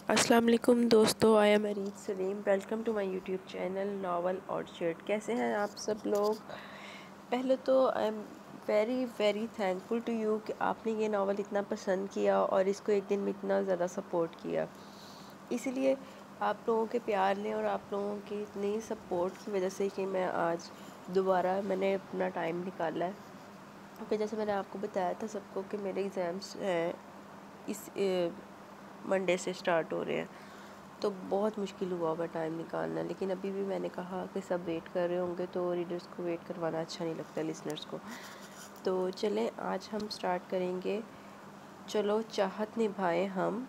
السلام علیکم دوستو، I am Areed Saleem. Welcome to my YouTube channel novel orchard. کیسے ہیں آپ سب لوگ؟ پہلے تو I am very thankful to you کہ آپ نے یہ ناول اتنا پسند کیا اور اس کو ایک دن میں اتنا زیادہ سپورٹ کیا. اسی لیے آپ لوگوں کے پیار نے اور آپ لوگوں کی اتنی سپورٹ کی وجہ سے کہ میں آج دوبارہ میں نے اپنا ٹائم نکالا ہے. کیونکہ جیسے میں نے آپ کو بتایا تھا سب کو کہ میرے ایگزامس ہیں اس منڈے سے سٹارٹ ہو رہے ہیں، تو بہت مشکل ہوا ہوگا ٹائم نکالنا. لیکن ابھی بھی میں نے کہا کہ سب ویٹ کر رہے ہوں گے تو ریڈرز کو ویٹ کروانا اچھا نہیں لگتا، لسنرز کو. تو چلیں آج ہم سٹارٹ کریں گے چلو چاہت نبھائیں ہم،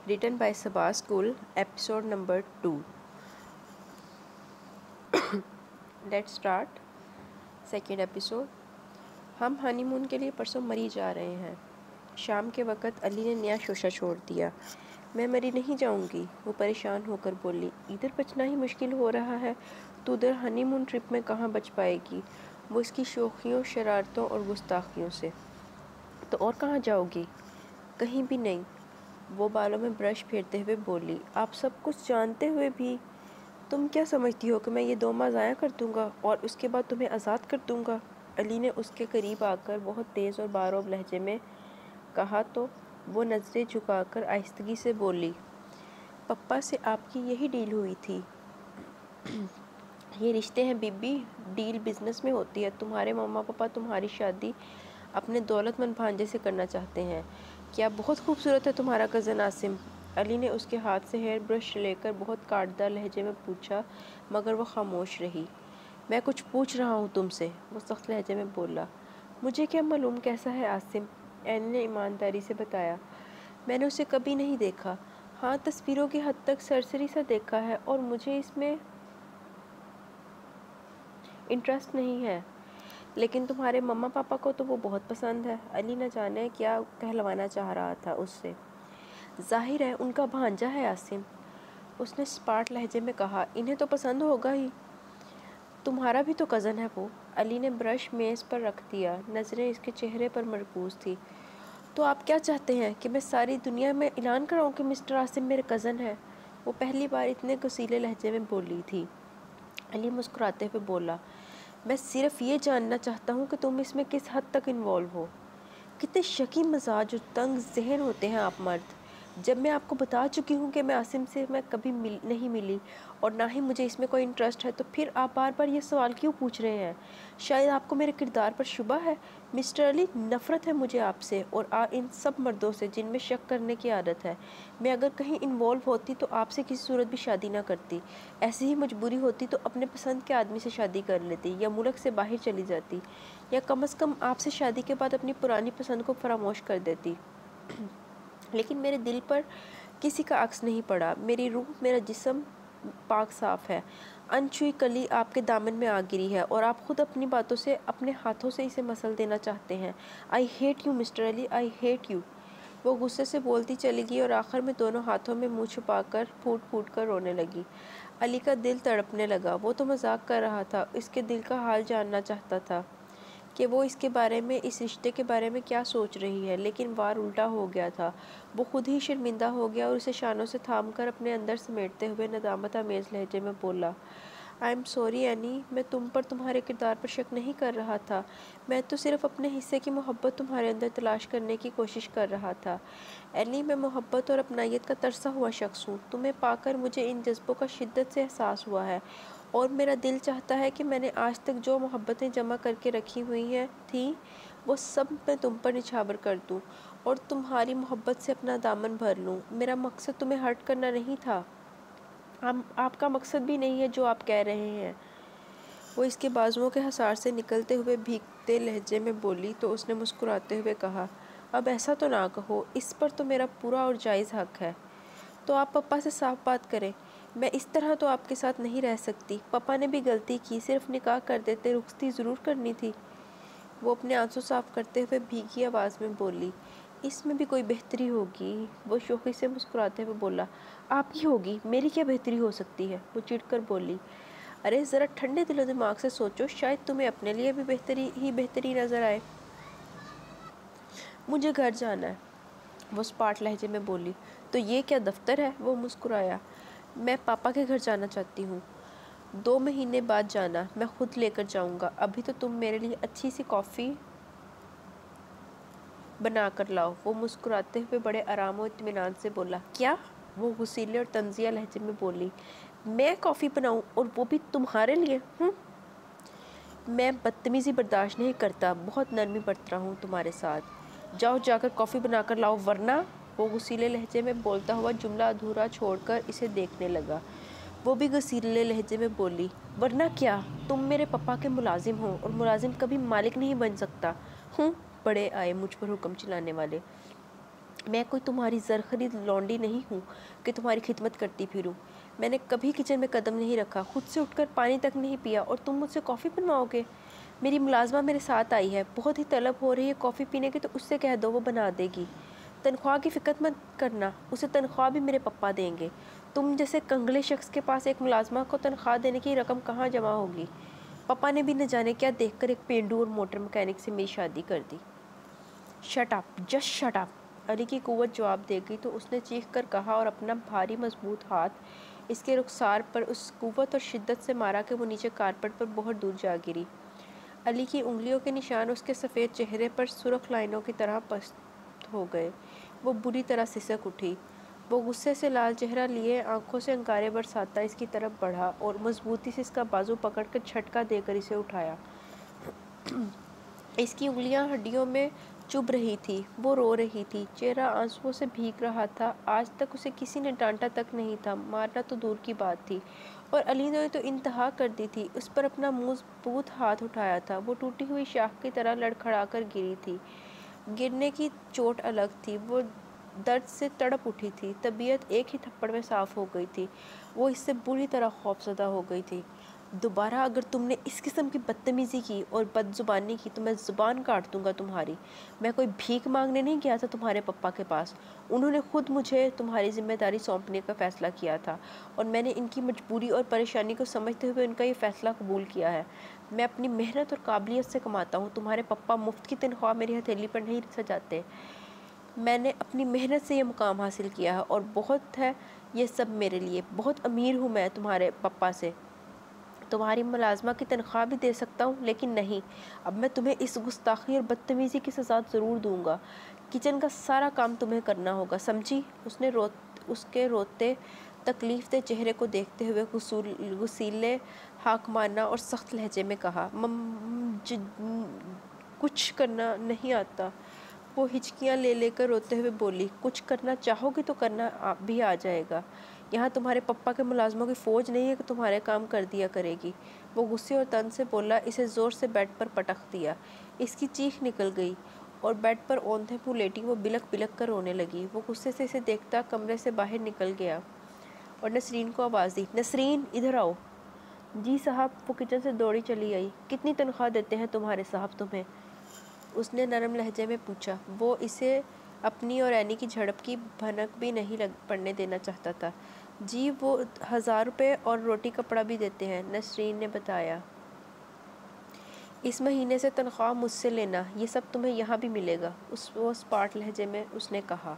written by Saba school, episode number 2. Let start second episode. ہم ہانی مون کے لیے پرسوں مری جا رہے ہیں. شام کے وقت علی نے نیا شوشہ چھوڑ دیا. میں مری نہیں جاؤں گی، وہ پریشان ہو کر بولی. ادھر بچنا ہی مشکل ہو رہا ہے تو ادھر ہنی مون ٹرپ میں کہاں بچ پائے گی وہ اس کی شوخیوں، شرارتوں اور گستاخیوں سے. تو اور کہاں جاؤ گی؟ کہیں بھی نہیں، وہ بالوں میں برش پھیرتے ہوئے بولی. آپ سب کچھ جانتے ہوئے بھی تم کیا سمجھتی ہو کہ میں یہ 2 ماہ ضائع کر دوں گا اور اس کے بعد تمہیں آزاد کر دوں گا؟ علی نے اس کے قریب آ کر بہت تیز اور بارعب لہجے میں کہا تو وہ نظریں جھکا کر آہستگی سے بولی. پپا سے آپ کی یہی ڈیل ہوئی تھی؟ یہ رشتے ہیں بی بی، ڈیل بزنس میں ہوتی ہے. تمہارے مما پاپا تمہاری شادی اپنے دولت مند بھانجے سے کرنا چاہتے ہیں. کیا بہت خوبصورت ہے تمہارا کزن عاصم؟ علی نے اس کے ہاتھ سے ہیئر برش لے کر بہت کاٹدار لہجے میں پوچھا، مگر وہ خاموش رہی. میں کچھ پوچھ رہا ہوں تم سے، وہ سخت لہجے میں بولا. مجھے کیا معلوم کیسا ہے عاصم؟ علی نے ایمانداری سے بتایا. میں نے اسے کبھی نہیں دیکھا. ہاں، تصویروں کی حد تک سرسری سا دیکھا ہے اور مجھے اس میں انٹرسٹ نہیں ہے. لیکن تمہارے مما پاپا کو تو وہ بہت پسند ہے. علی نہ جانے کیا کہلوانا چاہ رہا تھا اس سے. ظاہر ہے ان کا بھانجا ہے عاصم، اس نے سپاٹ لہجے میں کہا. انہیں تو پسند ہوگا ہی، تمہارا بھی تو کزن ہے وہ. علی نے برش میز پر رکھ دیا، نظریں اس کے چہرے پر مرکوز تھی. تو آپ کیا چاہتے ہیں کہ میں ساری دنیا میں اعلان کراؤں کہ مسٹر عاصم میرے کزن ہے؟ وہ پہلی بار اتنے غصیلے لہجے میں بولی تھی. علی مسکراتے ہوئے بولا. میں صرف یہ جاننا چاہتا ہوں کہ تم اس میں کس حد تک انوالو ہو. کتنے شکی مزاج اور تنگ ذہن ہوتے ہیں آپ مرد. جب میں آپ کو بتا چکی ہوں کہ میں عاصم سے کبھی نہیں ملی اور نہ ہی مجھے اس میں کوئی انٹرسٹ ہے، تو پھر آپ بار بار یہ سوال کیوں پوچھ رہے ہیں؟ شاید آپ کو میرے کردار پر شبہ ہے. مسٹر علی، نفرت ہے مجھے آپ سے اور ان سب مردوں سے جن میں شک کرنے کی عادت ہے. میں اگر کہیں انوالو ہوتی تو آپ سے کسی صورت بھی شادی نہ کرتی. ایسی ہی مجبوری ہوتی تو اپنے پسند کے آدمی سے شادی کر لیتی یا ملک سے باہر چلی جاتی، یا کم از کم آپ سے شادی کے بعد اپنی پرانی پسند کو فراموش کر دیتی. لیکن میرے دل پر کسی کا عکس نہیں پڑا. میری روح، میرا جسم پاک صاف ہے. انچھوئی کلی آپ کے دامن میں آ گری ہے اور آپ خود اپنی باتوں سے، اپنے ہاتھوں سے اسے مسل دینا چاہتے ہیں. I hate you mister Ali, I hate you. وہ غصے سے بولتی چلی گئی اور آخر میں دونوں ہاتھوں میں منہ چھپا کر پھوٹ پھوٹ کر رونے لگی. علی کا دل تڑپنے لگا. وہ تو مذاق کر رہا تھا، اس کے دل کا حال جاننا چاہتا تھا کہ وہ اس کے بارے میں، اس رشتے کے بارے میں کیا سوچ رہی ہے. لیکن وار الٹا ہو گیا تھا. وہ خود ہی شرمندہ ہو گیا اور اسے شانوں سے تھام کر اپنے اندر سمیٹتے ہوئے ندامت آمیز لہجے میں بولا. آئی ایم سوری اینی، میں تم پر، تمہارے کردار پر شک نہیں کر رہا تھا. میں تو صرف اپنے حصے کی محبت تمہارے اندر تلاش کرنے کی کوشش کر رہا تھا. اینی، میں محبت اور اپنائیت کا ترسا ہوا شخص ہوں. تمہیں پا کر مجھے ان جذبوں کا شدت سے احساس ہوا ہے اور میرا دل چاہتا ہے کہ میں نے آج تک جو محبتیں جمع کر کے رکھی ہوئی تھیں وہ سب میں تم پر نچھاور کر دوں اور تمہاری محبت سے اپنا دامن بھر لوں. میرا مقصد تمہیں ہرٹ کرنا نہیں تھا. آپ کا مقصد بھی نہیں ہے جو آپ کہہ رہے ہیں. وہ اس کے بازوؤں کے حصار سے نکلتے ہوئے بھیگتے لہجے میں بولی تو اس نے مسکراتے ہوئے کہا. اب ایسا تو نہ کہو، اس پر تو میرا پورا اور جائز حق ہے. تو آپ پپا سے صاف بات کریں. میں اس طرح تو آپ کے ساتھ نہیں رہ سکتی. پپا نے بھی غلطی کی، صرف نکاح کر دیتے، رخصتی ضرور کرنی تھی. وہ اپنے آنسو صاف کرتے ہوئے بھیگی آواز میں بولی. اس میں بھی کوئی بہتری ہوگی، وہ شوخی سے مسکراتے ہوئے بولا. آپ کی ہوگی، میری کیا بہتری ہو سکتی ہے، وہ چڑھ کر بولی. ارے ذرا ٹھنڈے دل و دماغ سے سوچو، شاید تمہیں اپنے لیے بھی بہتری نظر آئے. مجھے گھر جانا ہے. وہ اسپاٹ لہجے میں بولی۔ تو یہ کیا دفتر ہے؟ وہ مسکرایا۔ میں پاپا کے گھر جانا چاہتی ہوں۔ 2 مہینے بعد جانا، میں خود لے کر جاؤں گا۔ ابھی تو تم میرے لیے اچھی سی کافی بنا کر لاؤ۔ وہ مسکراتے ہوئے بڑے آرام و اطمینان سے بولا۔ کیا؟ وہ غصیلے اور طنزیہ لہجے میں بولی۔ میں کافی بناؤں اور وہ بھی تمہارے لیے؟ میں بدتمیزی برداشت نہیں کرتا، بہت نرمی برت ہوں تمہارے ساتھ۔ جاؤ جا کر کافی بنا کر لاؤ ورنہ۔ وہ غصیلے لہجے میں بولتا ہوا جملہ ادھورا چھوڑ کر اسے دیکھنے لگا۔ وہ بھی غصیلے لہجے میں بولی۔ ورنہ کیا؟ تم میرے پاپا کے ملازم ہو اور ملازم کبھی مالک نہیں بن سکتا۔ بڑے آئے مجھ پر حکم چلانے والے۔ میں کوئی تمہاری زرخرید لونڈی نہیں ہوں کہ تمہاری خدمت کرتی پھروں۔ میں نے کبھی کچن میں قدم نہیں رکھا، خود سے اٹھ کر پانی تک نہیں پیا، اور تم مجھ سے کافی بنواؤ گے؟ میری ملازمہ میرے ساتھ آئی ہے، بہت ہی طلب ہو رہی ہے کافی پینے کی، تو اس سے کہہ دو وہ بنا دے گی۔ تنخواہ کی فکر مت کرنا، اسے تنخواہ بھی میرے پپا دیں گے۔ تم جیسے کنگلے شخص کے پاس ایک ملازمہ کو تنخواہ دینے کی رقم کہاں جمع ہوگی؟ پپا نے بھی نہ جانے کیا دیکھ کر ایک پینڈو اور موٹر مکینک سے میری شادی کر دی۔ Shut up, just shut up, Ali کی قوت جواب دے گئی تو اس نے چیخ کر کہا اور اپنا بھاری مضبوط ہاتھ اس کے رخسار پر اس قوت اور شدت سے مارا کہ وہ نیچے کارپٹ پر بہت دور جا گری۔ علی کی انگلیوں کے نشان اس کے سفید چہرے پر سرخ لائنوں کی طرح پست ہو گئے۔ وہ بری طرح سسک اٹھی۔ وہ غصے سے لال چہرہ لیے آنکھوں سے انگارے برساتا اس کی طرف بڑھا اور مضبوطی سے اس کا بازو پکڑ کر جھٹکا دے کر اسے اٹھایا۔ اس کی انگلیاں ہڈیوں میں چبھ رہی تھی، وہ رو رہی تھی، چہرہ آنسوؤں سے بھیگ رہا تھا۔ آج تک اسے کسی نے ڈانٹا تک نہیں تھا، مارنا تو دور کی بات تھی، اور علی نے تو انتہا کر دی تھی، اس پر اپنا مضبوط ہاتھ اٹھایا تھا۔ وہ ٹوٹی ہوئی شاخ کی طرح لڑکھڑا کر گری تھی۔ گرنے کی چوٹ الگ تھی، وہ درد سے تڑپ اٹھی تھی، طبیعت ایک ہی تھپڑ میں صاف ہو گئی تھی۔ وہ اس سے بری طرح خوفزدہ ہو گئی تھی۔ دوبارہ اگر تم نے اس قسم کی بدتمیزی کی اور بد زبانی کی تو میں زبان کاٹ دوں گا تمہاری۔ میں کوئی بھیک مانگنے نہیں گیا تھا تمہارے پپا کے پاس، انہوں نے خود مجھے تمہاری ذمہ داری سونپنے کا فیصلہ کیا تھا، اور میں نے ان کی مجبوری اور پریشانی کو سمجھتے ہوئے ان کا یہ فیصلہ قبول کیا ہے۔ میں اپنی محنت اور قابلیت سے کماتا ہوں، تمہارے پپا مفت کی تنخواہ میری ہتھیلی پر نہیں سجاتے۔ میں نے اپنی محنت سے یہ مقام حاصل کیا ہے، اور بہت ہے یہ سب میرے لیے۔ بہت امیر ہوں میں تمہارے پپا سے، تمہاری ملازمہ کی تنخواہ بھی دے سکتا ہوں، لیکن نہیں، اب میں تمہیں اس گستاخی اور بدتمیزی کی سزا ضرور دوں گا۔ کچن کا سارا کام تمہیں کرنا ہوگا، سمجھی؟ اس نے اس کے روتے تکلیف دہ چہرے کو دیکھتے ہوئے غصیلے حاکمانہ اور سخت لہجے میں کہا۔ کچھ کرنا نہیں آتا، وہ ہچکیاں لے لے کر روتے ہوئے بولی۔ کچھ کرنا چاہو گی تو کرنا بھی آ جائے گا، یہاں تمہارے پپا کے ملازموں کی فوج نہیں ہے کہ تمہارے کام کر دیا کرے گی۔ وہ غصے اور طنز سے بولا، اسے زور سے بیڈ پر پٹخ دیا۔ اس کی چیخ نکل گئی اور بیڈ پر اوندھے منہ لیٹی وہ بلک بلک کر رونے لگی۔ وہ غصے سے اسے دیکھتا کمرے سے باہر نکل گیا اور نسرین کو آواز دی۔ نسرین، ادھر آؤ۔ جی صاحب۔ وہ کچن سے دوڑی چلی آئی۔ کتنی تنخواہ دیتے ہیں تمہارے صاحب تمہیں؟ اس نے نرم لہجے میں پوچھا۔ وہ اسے اپنی اور اینی کی جھڑپ کی بھنک بھی نہیں پڑنے دینا چاہتا تھا۔ جی وہ 1000 روپے اور روٹی کپڑا بھی دیتے ہیں، نسرین نے بتایا۔ اس مہینے سے تنخواہ مجھ سے لینا، یہ سب تمہیں یہاں بھی ملے گا، وہ اسپاٹ لہجے میں اس نے کہا۔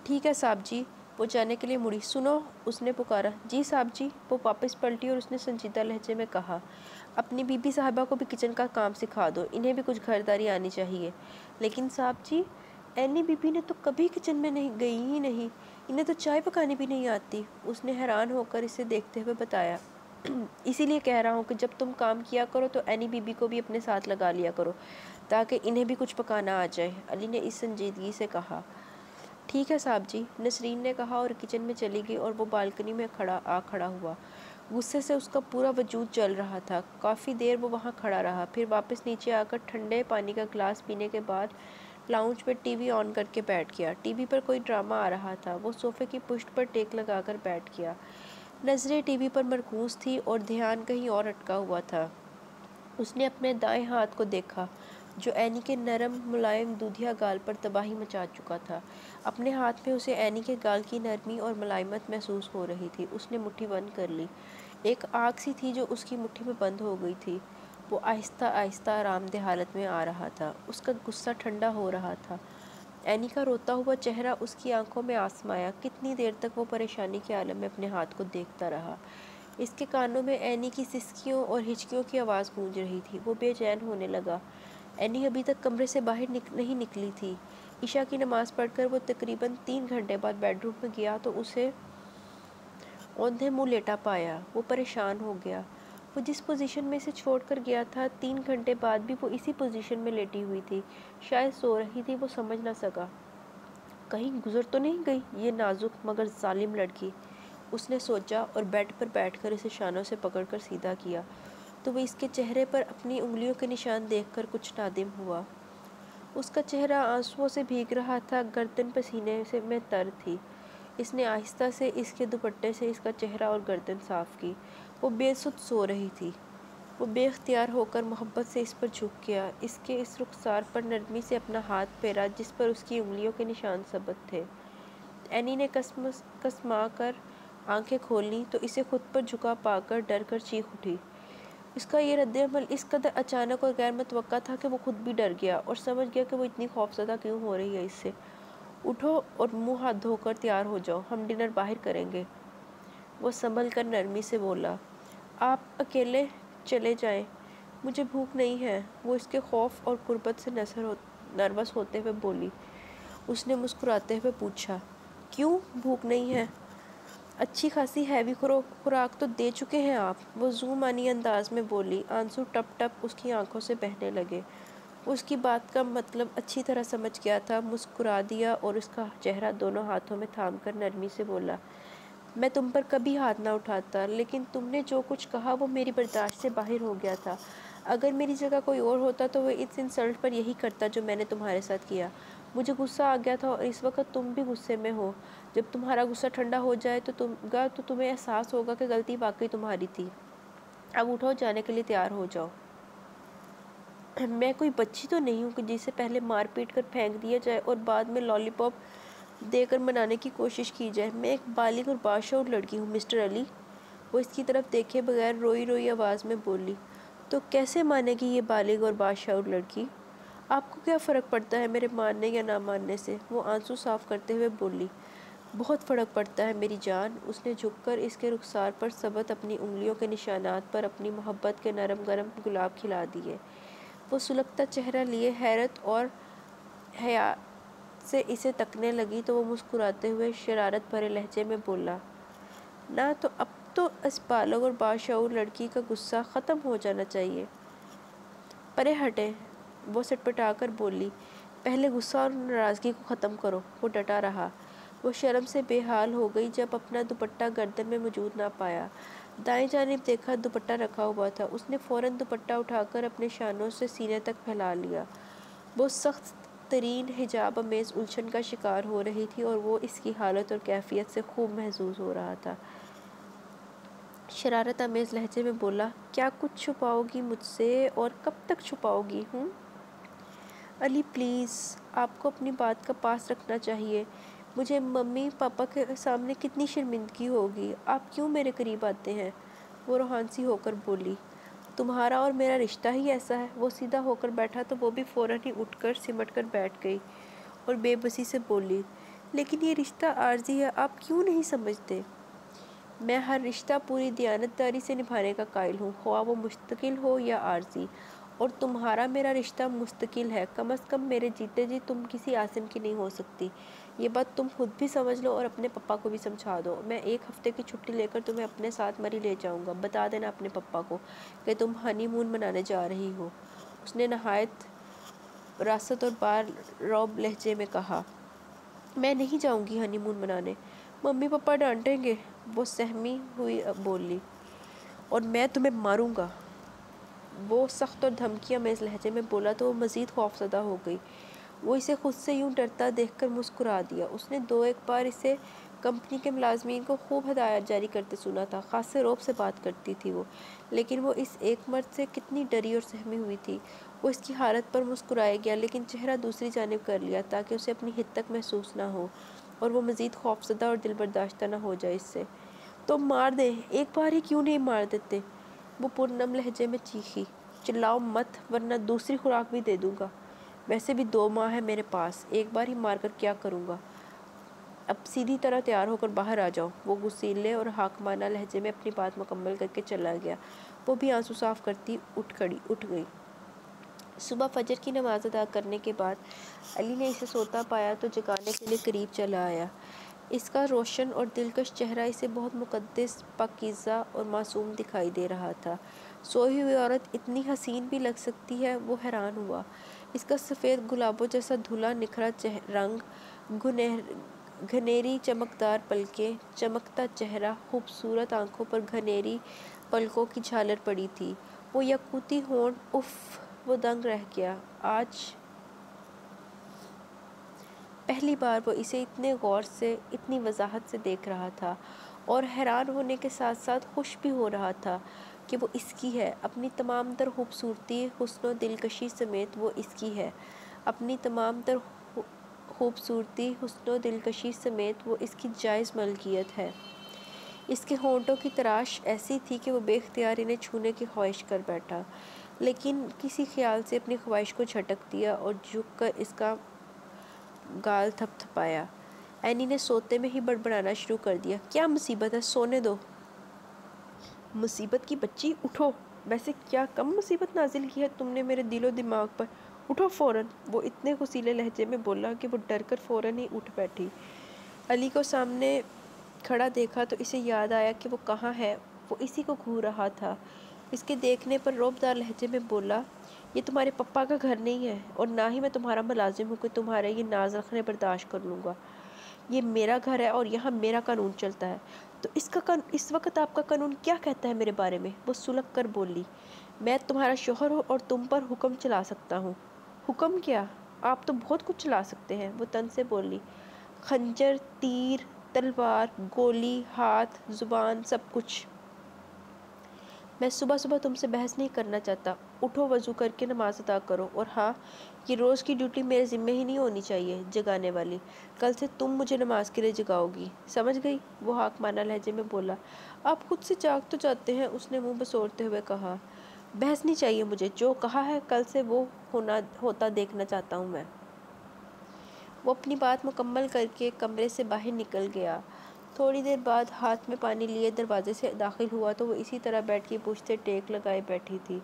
ٹھیک ہے صاحب جی۔ وہ جانے کے لیے مڑی۔ سنو، اس نے پکارا۔ جی صاحب جی۔ وہ واپس پلٹی اور اس نے سنجیدہ لہجے میں کہا، اپنی بی بی صاحبہ کو بھی کچن کا کام سکھا دو، انہیں بھی کچھ گھرداری آنی چاہیے۔ لیکن صاحب جی، اینی بی بی نے تو کبھی کچن میں گئی ہی نہیں، انہیں تو چائے پکانی بھی نہیں آتی، اس نے حیران ہو کر اسے دیکھتے ہوئے بتایا۔ اسی لیے کہہ رہا ہوں کہ جب تم کام کیا کرو تو اینی بی بی کو بھی اپنے ساتھ لگا لیا کرو، تاکہ انہیں بھی کچھ پکانا آ جائے، علی نے اس سنجیدگی سے کہا۔ ٹھیک ہے صاحب جی، نسرین نے کہا اور کچن میں چلی گئی، اور وہ بالکنی میں کھڑا ہوا۔ غصے سے اس کا پورا وجود جل رہا تھا۔ کافی دیر وہ وہاں کھڑا رہا، پھر واپس نیچے آ کر ٹھنڈے پانی کا گلاس پینے کے بعد لاؤنج میں ٹی وی آن کر کے بیٹھ گیا۔ ٹی وی پر کوئی ڈرامہ آ رہا تھا۔ وہ صوفے کی پشت پر ٹیک لگا کر بیٹھ گیا، نظریں ٹی وی پر مرکوز تھیں اور دھیان کہیں اور اٹکا ہوا تھا۔ اس نے اپنے دائیں ہاتھ کو دیکھا جو اینی کے نرم ملائم دودھیا گال پر تباہی مچا چکا تھا۔ اپنے ہاتھ میں اسے اینی کے گال کی نرمی اور ملائمت محسوس ہو رہی تھی۔ اس نے مٹھی بند کر لی، ایک آگ سی تھی جو اس کی مٹھی میں بند ہو گئی تھی۔ وہ آہستہ آہستہ آرام دہ حالت میں آ رہا تھا، اس کا غصہ ٹھنڈا ہو رہا تھا۔ اینی کا روتا ہوا چہرہ اس کی آنکھوں میں آسمایا۔ کتنی دیر تک وہ پریشانی کے عالم میں اپنے ہاتھ کو دیکھتا رہا۔ اس کے کانوں میں اینی کی سسکیوں اور ہچکیوں کی آواز گونج رہی تھی۔ وہ بے چین ہونے لگا۔ اینی ابھی تک کمرے سے باہر نہیں نکلی تھی۔ عشاء کی نماز پڑھ کر وہ تقریباً 3 گھنٹے بعد بیڈ روم میں گیا تو اسے اوندھے منہ لیٹا پایا۔ وہ پریشان ہو گیا۔ وہ جس پوزیشن میں اسے چھوڑ کر گیا تھا 3 گھنٹے بعد بھی وہ اسی پوزیشن میں لیٹی ہوئی تھی، شاید سو رہی تھی۔ وہ سمجھ نہ سکا کہیں گزر تو نہیں گئی یہ نازک مگر ظالم لڑکی، اس نے سوچا، اور بیڈ پر بیٹھ کر اسے شانوں سے پکڑ کر سیدھا کیا تو وہ اس کے چہرے پر اپنی انگلیوں کے نشان دیکھ کر کچھ نادم ہوا۔ اس کا چہرہ آنسوؤں سے بھیگ رہا تھا، گردن پسینے میں تر تھی۔ اس نے آہستہ سے اس کے دوپٹے سے اس کا چہرہ اور گردن صاف کی۔ وہ بے سدھ سو رہی تھی۔ وہ بے اختیار ہو کر محبت سے اس پر جھک گیا، اس کے اس رخسار پر نرمی سے اپنا ہاتھ پھیرا جس پر اس کی انگلیوں کے نشان ثبت تھے۔ اینی نے کسما کر آنکھیں کھولیں تو اسے خود پر جھکا پا کر ڈر کر چیخ اٹھی۔ اس کا یہ رد عمل اس قدر اچانک اور غیر متوقع تھا کہ وہ خود بھی ڈر گیا اور سمجھ گیا کہ وہ اتنی خوفزدہ کیوں ہو رہی ہے اس سے۔ اٹھو اور منہ ہاتھ دھو کر تیار ہو جاؤ، ہم ڈنر باہر کریں گے، وہ سنبھل کر نرمی سے بولا۔ آپ اکیلے چلے جائیں، مجھے بھوک نہیں ہے، وہ اس کے خوف اور قربت سے نروس ہوتے ہوئے بولی۔ اس نے مسکراتے ہوئے پوچھا، کیوں بھوک نہیں ہے؟ اچھی خاصی ہیوی خوراک تو دے چکے ہیں آپ، وہ ذو معنی انداز میں بولی۔ آنسو ٹپ ٹپ اس کی آنکھوں سے بہنے لگے۔ وہ اس کی بات کا مطلب اچھی طرح سمجھ گیا تھا، مسکرا دیا اور اس کا چہرہ دونوں ہاتھوں میں تھام کر نرمی سے بولا، میں تم پر کبھی ہاتھ نہ اٹھاتا، لیکن تم نے جو کچھ کہا وہ میری برداشت سے باہر ہو گیا تھا۔ اگر میری جگہ کوئی اور ہوتا تو وہ اس انسلٹ پر یہی کرتا جو میں نے تمہارے ساتھ کیا۔ مجھے غصہ آ گیا تھا اور اس وقت تم بھی غصے میں ہو۔ جب تمہارا غصہ ٹھنڈا ہو جائے تو تمہیں احساس ہوگا کہ غلطی واقعی تمہاری تھی۔ اب اٹھو، جانے کے لیے تیار ہو جاؤ۔ میں کوئی بچی تو نہیں ہوں کہ جسے پہلے مار پیٹ کر پھینک دیا جائے اور بعد میں لالی پاپ دے کر منانے کی کوشش کی جائے۔ میں ایک بالغ اور باشعور لڑکی ہوں مسٹر علی، وہ اس کی طرف دیکھے بغیر روئی روئی آواز میں بولی۔ تو کیسے مانے گی یہ بالغ اور باشعور لڑکی؟ آپ کو کیا فرق پڑتا ہے میرے ماننے یا نہ ماننے سے؟ وہ آنسو صاف کرتے ہوئے بولی۔ بہت فرق پڑتا ہے میری جان، اس نے جھک کر اس کے رخسار پر ثبت اپنی انگلیوں کے نشانات پر اپنی محبت کے نرم گرم گلاب کھلا دیے۔ وہ سلگتا چہرہ لیے حیرت اور حیا سے اسے تکنے لگی تو وہ مسکراتے ہوئے شرارت بھرے لہجے میں بولا، نہ تو اب تو اس بالغ اور باشعور لڑکی کا غصہ ختم ہو جانا چاہیے۔ پرے ہٹیں، وہ سٹپٹا کر بولی، پہلے غصہ اور ناراضگی کو ختم کرو۔ وہ ڈٹا رہا۔ وہ شرم سے بے حال ہو گئی جب اپنا دوپٹہ گردن میں موجود نہ پایا۔ دائیں جانب دیکھا، دوپٹہ رکھا ہوا تھا۔ اس نے فوراً دوپٹہ اٹھا کر اپنے شانوں سے سینے تک پھیلا لیا۔ وہ سخت ترین حجاب امیز الجھن کا شکار ہو رہی تھی اور وہ اس کی حالت اور کیفیت سے خوب محظوظ ہو رہا تھا۔ شرارت امیز لہجے میں بولا، کیا کچھ چھپاؤ گی مجھ سے اور کب تک چھپاؤ گی؟ علی پلیز، آپ کو اپنی بات کا پاس رکھنا چاہیے۔ مجھے ممی پاپا کے سامنے کتنی شرمندگی ہوگی۔ آپ کیوں میرے قریب آتے ہیں؟ وہ روحان سی ہو کر بولی، تمہارا اور میرا رشتہ ہی ایسا ہے۔ وہ سیدھا ہو کر بیٹھا تو وہ بھی فوراً ہی اٹھ کر سمٹ کر بیٹھ گئی اور بے بسی سے بولی، لیکن یہ رشتہ عارضی ہے، آپ کیوں نہیں سمجھتے؟ میں ہر رشتہ پوری دیانتداری سے نبھانے کا قائل ہوں، خواہ وہ مستقل ہو یا عارضی، اور تمہارا میرا رشتہ مستقل ہے۔ کم از کم میرے جیتے جی تم کسی عاصم کی نہیں ہو سکتی۔ یہ بات تم خود بھی سمجھ لو اور اپنے پپا کو بھی سمجھا دو۔ میں 1 ہفتے کی چھٹی لے کر تمہیں اپنے ساتھ مری لے جاؤں گا۔ بتا دینا اپنے پپا کو کہ تم ہنی مون منانے جا رہی ہو، اس نے نہایت راست اور بار روب لہجے میں کہا۔ میں نہیں جاؤں گی ہنی مون منانے، ممی پپا ڈانٹیں گے، وہ سہمی ہوئی بولی، اور میں تمہیں ماروں گا، وہ سخت اور دھمکی امیز لہجے میں بولا تو وہ مزید خوفزدہ ہو گئی۔ وہ اسے خود سے یوں ڈرتا دیکھ کر مسکرا دیا۔ اس نے 2-1 بار اسے کمپنی کے ملازمین کو خوب ہدایات جاری کرتے سنا تھا، خاصے رعب سے بات کرتی تھی وہ، لیکن وہ اس ایک مرد سے کتنی ڈری اور سہمی ہوئی تھی۔ وہ اس کی حالت پر مسکرائے گیا لیکن چہرہ دوسری جانب کر لیا تاکہ اسے اپنی حد تک محسوس نہ ہو اور وہ مزید خوفزدہ اور دل برداشتہ نہ ہو جائے اس سے۔ تو مار دیں، ایک بار ہی کیوں نہیں مار دیتے؟ وہ پرنم لہجے میں چیخی۔ چلاؤ مت ورنہ دوسری خوراک بھی دے دوں گا۔ ویسے بھی 2 ماہ ہے میرے پاس، ایک بار ہی مار کر کیا کروں گا؟ اب سیدھی طرح تیار ہو کر باہر آ جاؤ۔ وہ غصیلے اور حاکمانہ لہجے میں اپنی بات مکمل کر کے چلا گیا۔ وہ بھی آنسو صاف کرتی اٹھ گئی۔ صبح فجر کی نماز ادا کرنے کے بعد علی نے اسے سوتا پایا تو جگانے کے لیے قریب چلا آیا۔ اس کا روشن اور دلکش چہرہ اسے بہت مقدس، پاکیزہ اور معصوم دکھائی دے رہا تھا۔ سوئی ہوئی عورت اتنی حسین بھی لگ سکتی ہے، وہ حیران ہوا۔ اس کا سفید گلابوں جیسا دھلا نکھرا رنگ، گھنیری چمکدار پلکیں، چمکتا چہرہ، خوبصورت آنکھوں پر گھنیری پلکوں کی جھالر پڑی تھی، وہ یاقوتی ہونٹ، اف! وہ دنگ رہ گیا۔ آج پہلی بار وہ اسے اتنے غور سے، اتنی وضاحت سے دیکھ رہا تھا، اور حیران ہونے کے ساتھ ساتھ خوش بھی ہو رہا تھا کہ وہ اس کی ہے۔ اپنی تمام تر خوبصورتی، حسن و دلکشی سمیت وہ اس کی ہے۔ اپنی تمام تر خوبصورتی، حسن و دلکشی سمیت وہ اس کی جائز ملکیت ہے۔ اس کے ہونٹوں کی تراش ایسی تھی کہ وہ بے اختیار انہیں چھونے کی خواہش کر بیٹھا، لیکن کسی خیال سے اپنی خواہش کو جھٹک دیا اور جھک کر اس کا گال تھپ تھپایا۔ اینی نے سوتے میں ہی بڑبڑانا شروع کر دیا۔ کیا مصیبت ہے؟ سونے دو۔ مصیبت کی بچی، اٹھو! ویسے کیا کم مصیبت نازل کی ہے تم نے میرے دل و دماغ پر؟ اٹھو فوراً! وہ اتنے غصیلے لہجے میں بولا کہ وہ ڈر کر فوراً ہی اٹھ بیٹھی۔ علی کو سامنے کھڑا دیکھا تو اسے یاد آیا کہ وہ کہاں ہے، وہ اسی کو گھور رہا تھا۔ اس کے دیکھنے پر رعبدار لہجے میں بولا، یہ تمہارے پپا کا گھر نہیں ہے، اور نہ ہی میں تمہارا ملازم ہوں کہ تمہارے یہ ناز رکھنے برداشت کر لوں گا۔ یہ میرا گھر ہے اور یہاں میرا قانون چلتا ہے۔ تو اس وقت آپ کا قانون کیا کہتا ہے میرے بارے میں؟ وہ سلک کر بولی۔ میں تمہارا شوہر ہوں اور تم پر حکم چلا سکتا ہوں۔ حکم کیا؟ آپ تو بہت کچھ چلا سکتے ہیں، وہ تن سے بولی۔ خنجر، تیر، تلوار، گولی، ہاتھ، زبان، سب کچھ۔ میں صبح صبح تم سے بحث نہیں کرنا چاہتا۔ اٹھو، وضو کر کے نماز ادا کرو، اور ہاں، یہ روز کی ڈیوٹی میرے ذمہ ہی نہیں ہونی چاہیے، جگانے والی۔ کل سے تم مجھے نماز کے لیے جگاؤ گی، سمجھ گئی؟ وہ حاکمانہ لہجے میں بولا۔ آپ خود سے جاگ تو جاتے ہیں، اس نے منہ بسوڑتے ہوئے کہا۔ بحث نہیں چاہیے مجھے، جو کہا ہے کل سے وہ ہوتا دیکھنا چاہتا ہوں میں۔ وہ اپنی بات مکمل کر کے کمرے سے باہر نکل گیا۔ تھوڑی دیر بعد ہاتھ میں پانی لیے دروازے سے داخل ہوا تو وہ اسی طرح بیٹھ کے پشت سے ٹیک لگائے بیٹھی تھی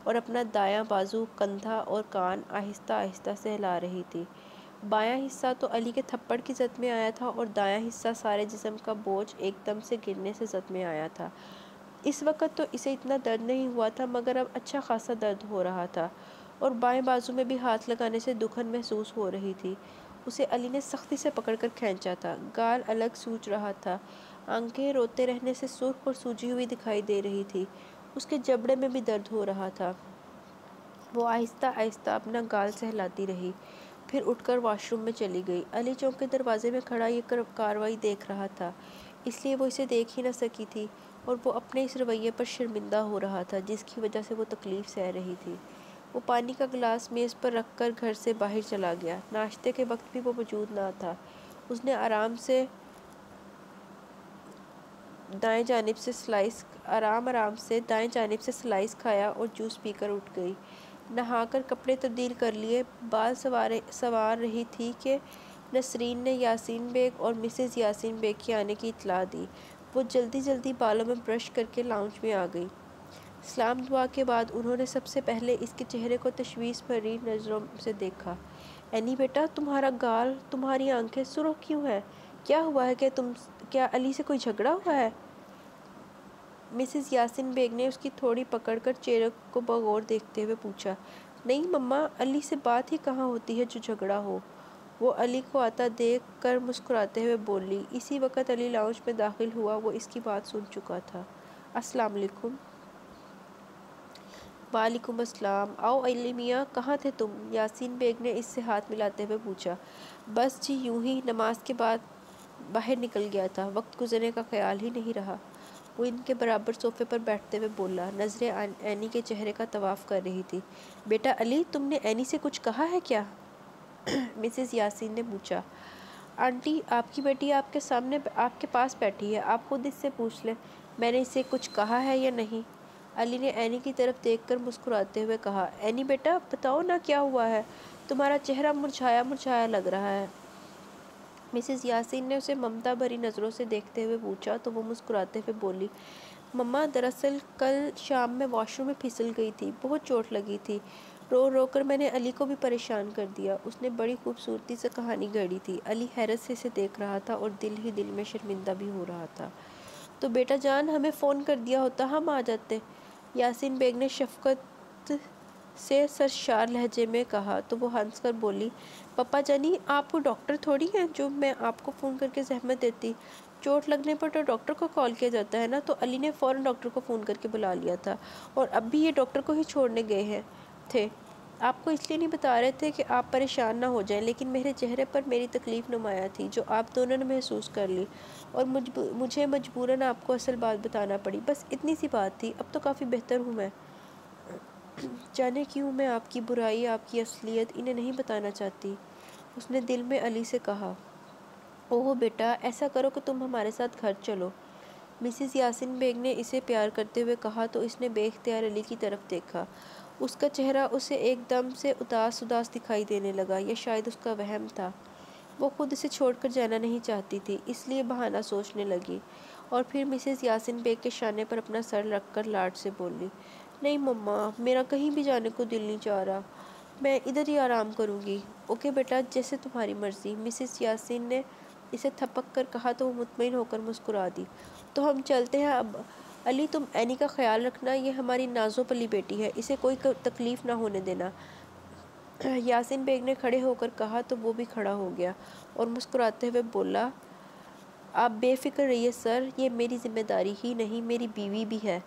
اور اپنا دایاں بازو، کندھا اور کان آہستہ آہستہ سہلا رہی تھی۔ بایاں حصہ تو علی کے تھپڑ کی زد میں آیا تھا اور دایاں حصہ سارے جسم کا بوجھ ایک دم سے گرنے سے زد میں آیا تھا۔ اس وقت تو اسے اتنا درد نہیں ہوا تھا، مگر اب اچھا خاصا درد ہو رہا تھا، اور بائیں بازو میں بھی ہاتھ لگانے سے دکھن محسوس ہو رہی تھی۔ اسے علی نے سختی سے پکڑ کر کھینچا تھا، گال الگ سوج رہا تھا، آنکھیں روتے رہنے سے سرخ اور سوجی ہوئی دکھائی دے رہی تھی، اس کے جبڑے میں بھی درد ہو رہا تھا۔ وہ آہستہ آہستہ اپنا گال سہلاتی رہی، پھر اٹھ کر واش روم میں چلی گئی۔ علی چونکہ دروازے میں کھڑا یہ کارروائی دیکھ رہا تھا، اس لیے وہ اسے دیکھ ہی نہ سکی تھی، اور وہ اپنے اس رویے پر شرمندہ ہو رہا تھا جس کی وجہ سے وہ تکلیف سہ رہی تھی۔ وہ پانی کا گلاس میز پر رکھ کر گھر سے باہر چلا گیا۔ ناشتے کے وقت بھی وہ موجود نہ تھا۔ اس نے آرام سے دائیں جانب سے سلائس کھایا اور جوس پی کر اٹھ گئی۔ نہا کر کپڑے تبدیل کر لیے، بال سنوار رہی تھی کہ نسرین نے یاسین بیگ اور مسز یاسین بیگ کے آنے کی اطلاع دی۔ وہ جلدی جلدی بالوں میں برش کر کے لاؤنج میں آ گئی۔ سلام دعا کے بعد انہوں نے سب سے پہلے اس کے چہرے کو تشویش بھری نظروں سے دیکھا۔ اینی بیٹا، تمہارا گال، تمہاری آنکھیں سرخ کیوں ہیں؟ کیا ہوا ہے؟ کیا علی سے کوئی جھگڑا ہوا ہے؟ مسز یاسین بیگ نے اس کی تھوڑی پکڑ کر چہرے کو بغور دیکھتے ہوئے پوچھا۔ نہیں مما، علی سے بات ہی کہاں ہوتی ہے جو جھگڑا ہو۔ وہ علی کو آتا دیکھ کر مسکراتے ہوئے بولی۔ اسی وقت علی لاؤنج میں داخل ہوا، وہ اس کی بات سن چکا تھا۔ السلام علیکم۔ وعلیکم السلام۔ آؤ علی میاں، کہاں تھے تم؟ یاسین بیگ نے اس سے ہاتھ ملاتے ہوئے پوچھا۔ بس جی یوں ہی، نماز کے بعد باہر نکل گیا تھا، وقت گزرنے کا خیال ہی نہیں رہا، وہ ان کے برابر صوفے پر بیٹھتے ہوئے بولا، نظریں اینی کے چہرے کا طواف کر رہی تھی۔ بیٹا علی، تم نے اینی سے کچھ کہا ہے کیا؟ مسز یاسین نے پوچھا۔ آنٹی، آپ کی بیٹی آپ کے سامنے آپ کے پاس بیٹھی ہے، آپ خود اس سے پوچھ لیں، میں نے اسے کچھ کہا ہے یا نہیں؟ علی نے اینی کی طرف دیکھ کر مسکراتے ہوئے کہا۔ اینی بیٹا، بتاؤ نا کیا ہوا ہے؟ تمہارا چہرہ مرجھایا مرجھایا لگ رہا ہے۔ مسز یاسین نے اسے ممتا بھری نظروں سے دیکھتے ہوئے پوچھا تو وہ مسکراتے ہوئے بولی، مما دراصل کل شام میں واش روم میں پھسل گئی تھی، بہت چوٹ لگی تھی، رو رو کر میں نے علی کو بھی پریشان کر دیا۔ اس نے بڑی خوبصورتی سے کہانی گھڑی تھی۔ علی حیرت سے اسے دیکھ رہا تھا اور دل ہی دل میں شرمندہ بھی ہو رہا تھا۔ تو بیٹا جان ہمیں فون کر دیا ہوتا، ہم آ جاتے، یاسین بیگ نے شفقت سے سرشار لہجے میں کہا تو وہ ہنس کر بولی، پپا جانی آپ وہ ڈاکٹر تھوڑی ہیں جو میں آپ کو فون کر کے زحمت دیتی، چوٹ لگنے پر تو ڈاکٹر کو کال کیا جاتا ہے نا۔ تو علی نے فوراً ڈاکٹر کو فون کر کے بلا لیا تھا اور اب بھی یہ ڈاکٹر کو ہی چھوڑنے گئے تھے۔ آپ کو اس لیے نہیں بتا رہے تھے کہ آپ پریشان نہ ہو جائیں، لیکن میرے چہرے پر میری تکلیف نمایاں تھی جو آپ دونوں نے محسوس کر لی اور مجھے مجبوراً آپ کو اصل بات بتانا پڑی، بس اتنی سی بات تھی۔ اب تو کافی بہتر ہوں میں۔ جانے کیوں میں آپ کی برائی، آپ کی اصلیت انہیں نہیں بتانا چاہتی، اس نے دل میں علی سے کہا۔ اوہ بیٹا ایسا کرو کہ تم ہمارے ساتھ گھر چلو، مسز یاسین بیگ نے اسے پیار کرتے ہوئے کہا تو اس نے بے اختیار علی کی طرف دیکھا۔ اس کا چہرہ اسے ایک دم سے اداس دکھائی دینے لگا، یا شاید اس کا وہم تھا۔ وہ خود اسے چھوڑ کر جانا نہیں چاہتی تھی، اس لیے بہانہ سوچنے لگی اور پھر مسز یاسین بیگ کے شانے پر اپنا سر رکھ کر لاڈ سے بولی، نہیں مما میرا کہیں بھی جانے کو دل نہیں چاہ رہا، میں ادھر ہی آرام کروں گی۔ اوکے بیٹا جیسے تمہاری مرضی، مسز یاسین نے اسے تھپک کر کہا تو وہ مطمئن ہو کر مسکرا دی۔ تو ہم چلتے ہیں اب۔ علی تم اینی کا خیال رکھنا، یہ ہماری نازو پلی بیٹی ہے، اسے کوئی تکلیف نہ ہونے دینا، یاسین بیگ نے کھڑے ہو کر کہا تو وہ بھی کھڑا ہو گیا اور مسکراتے ہوئے بولا، آپ بے فکر رہیے سر، یہ میری ذمہ داری ہی نہیں میری بیوی بھی ہے،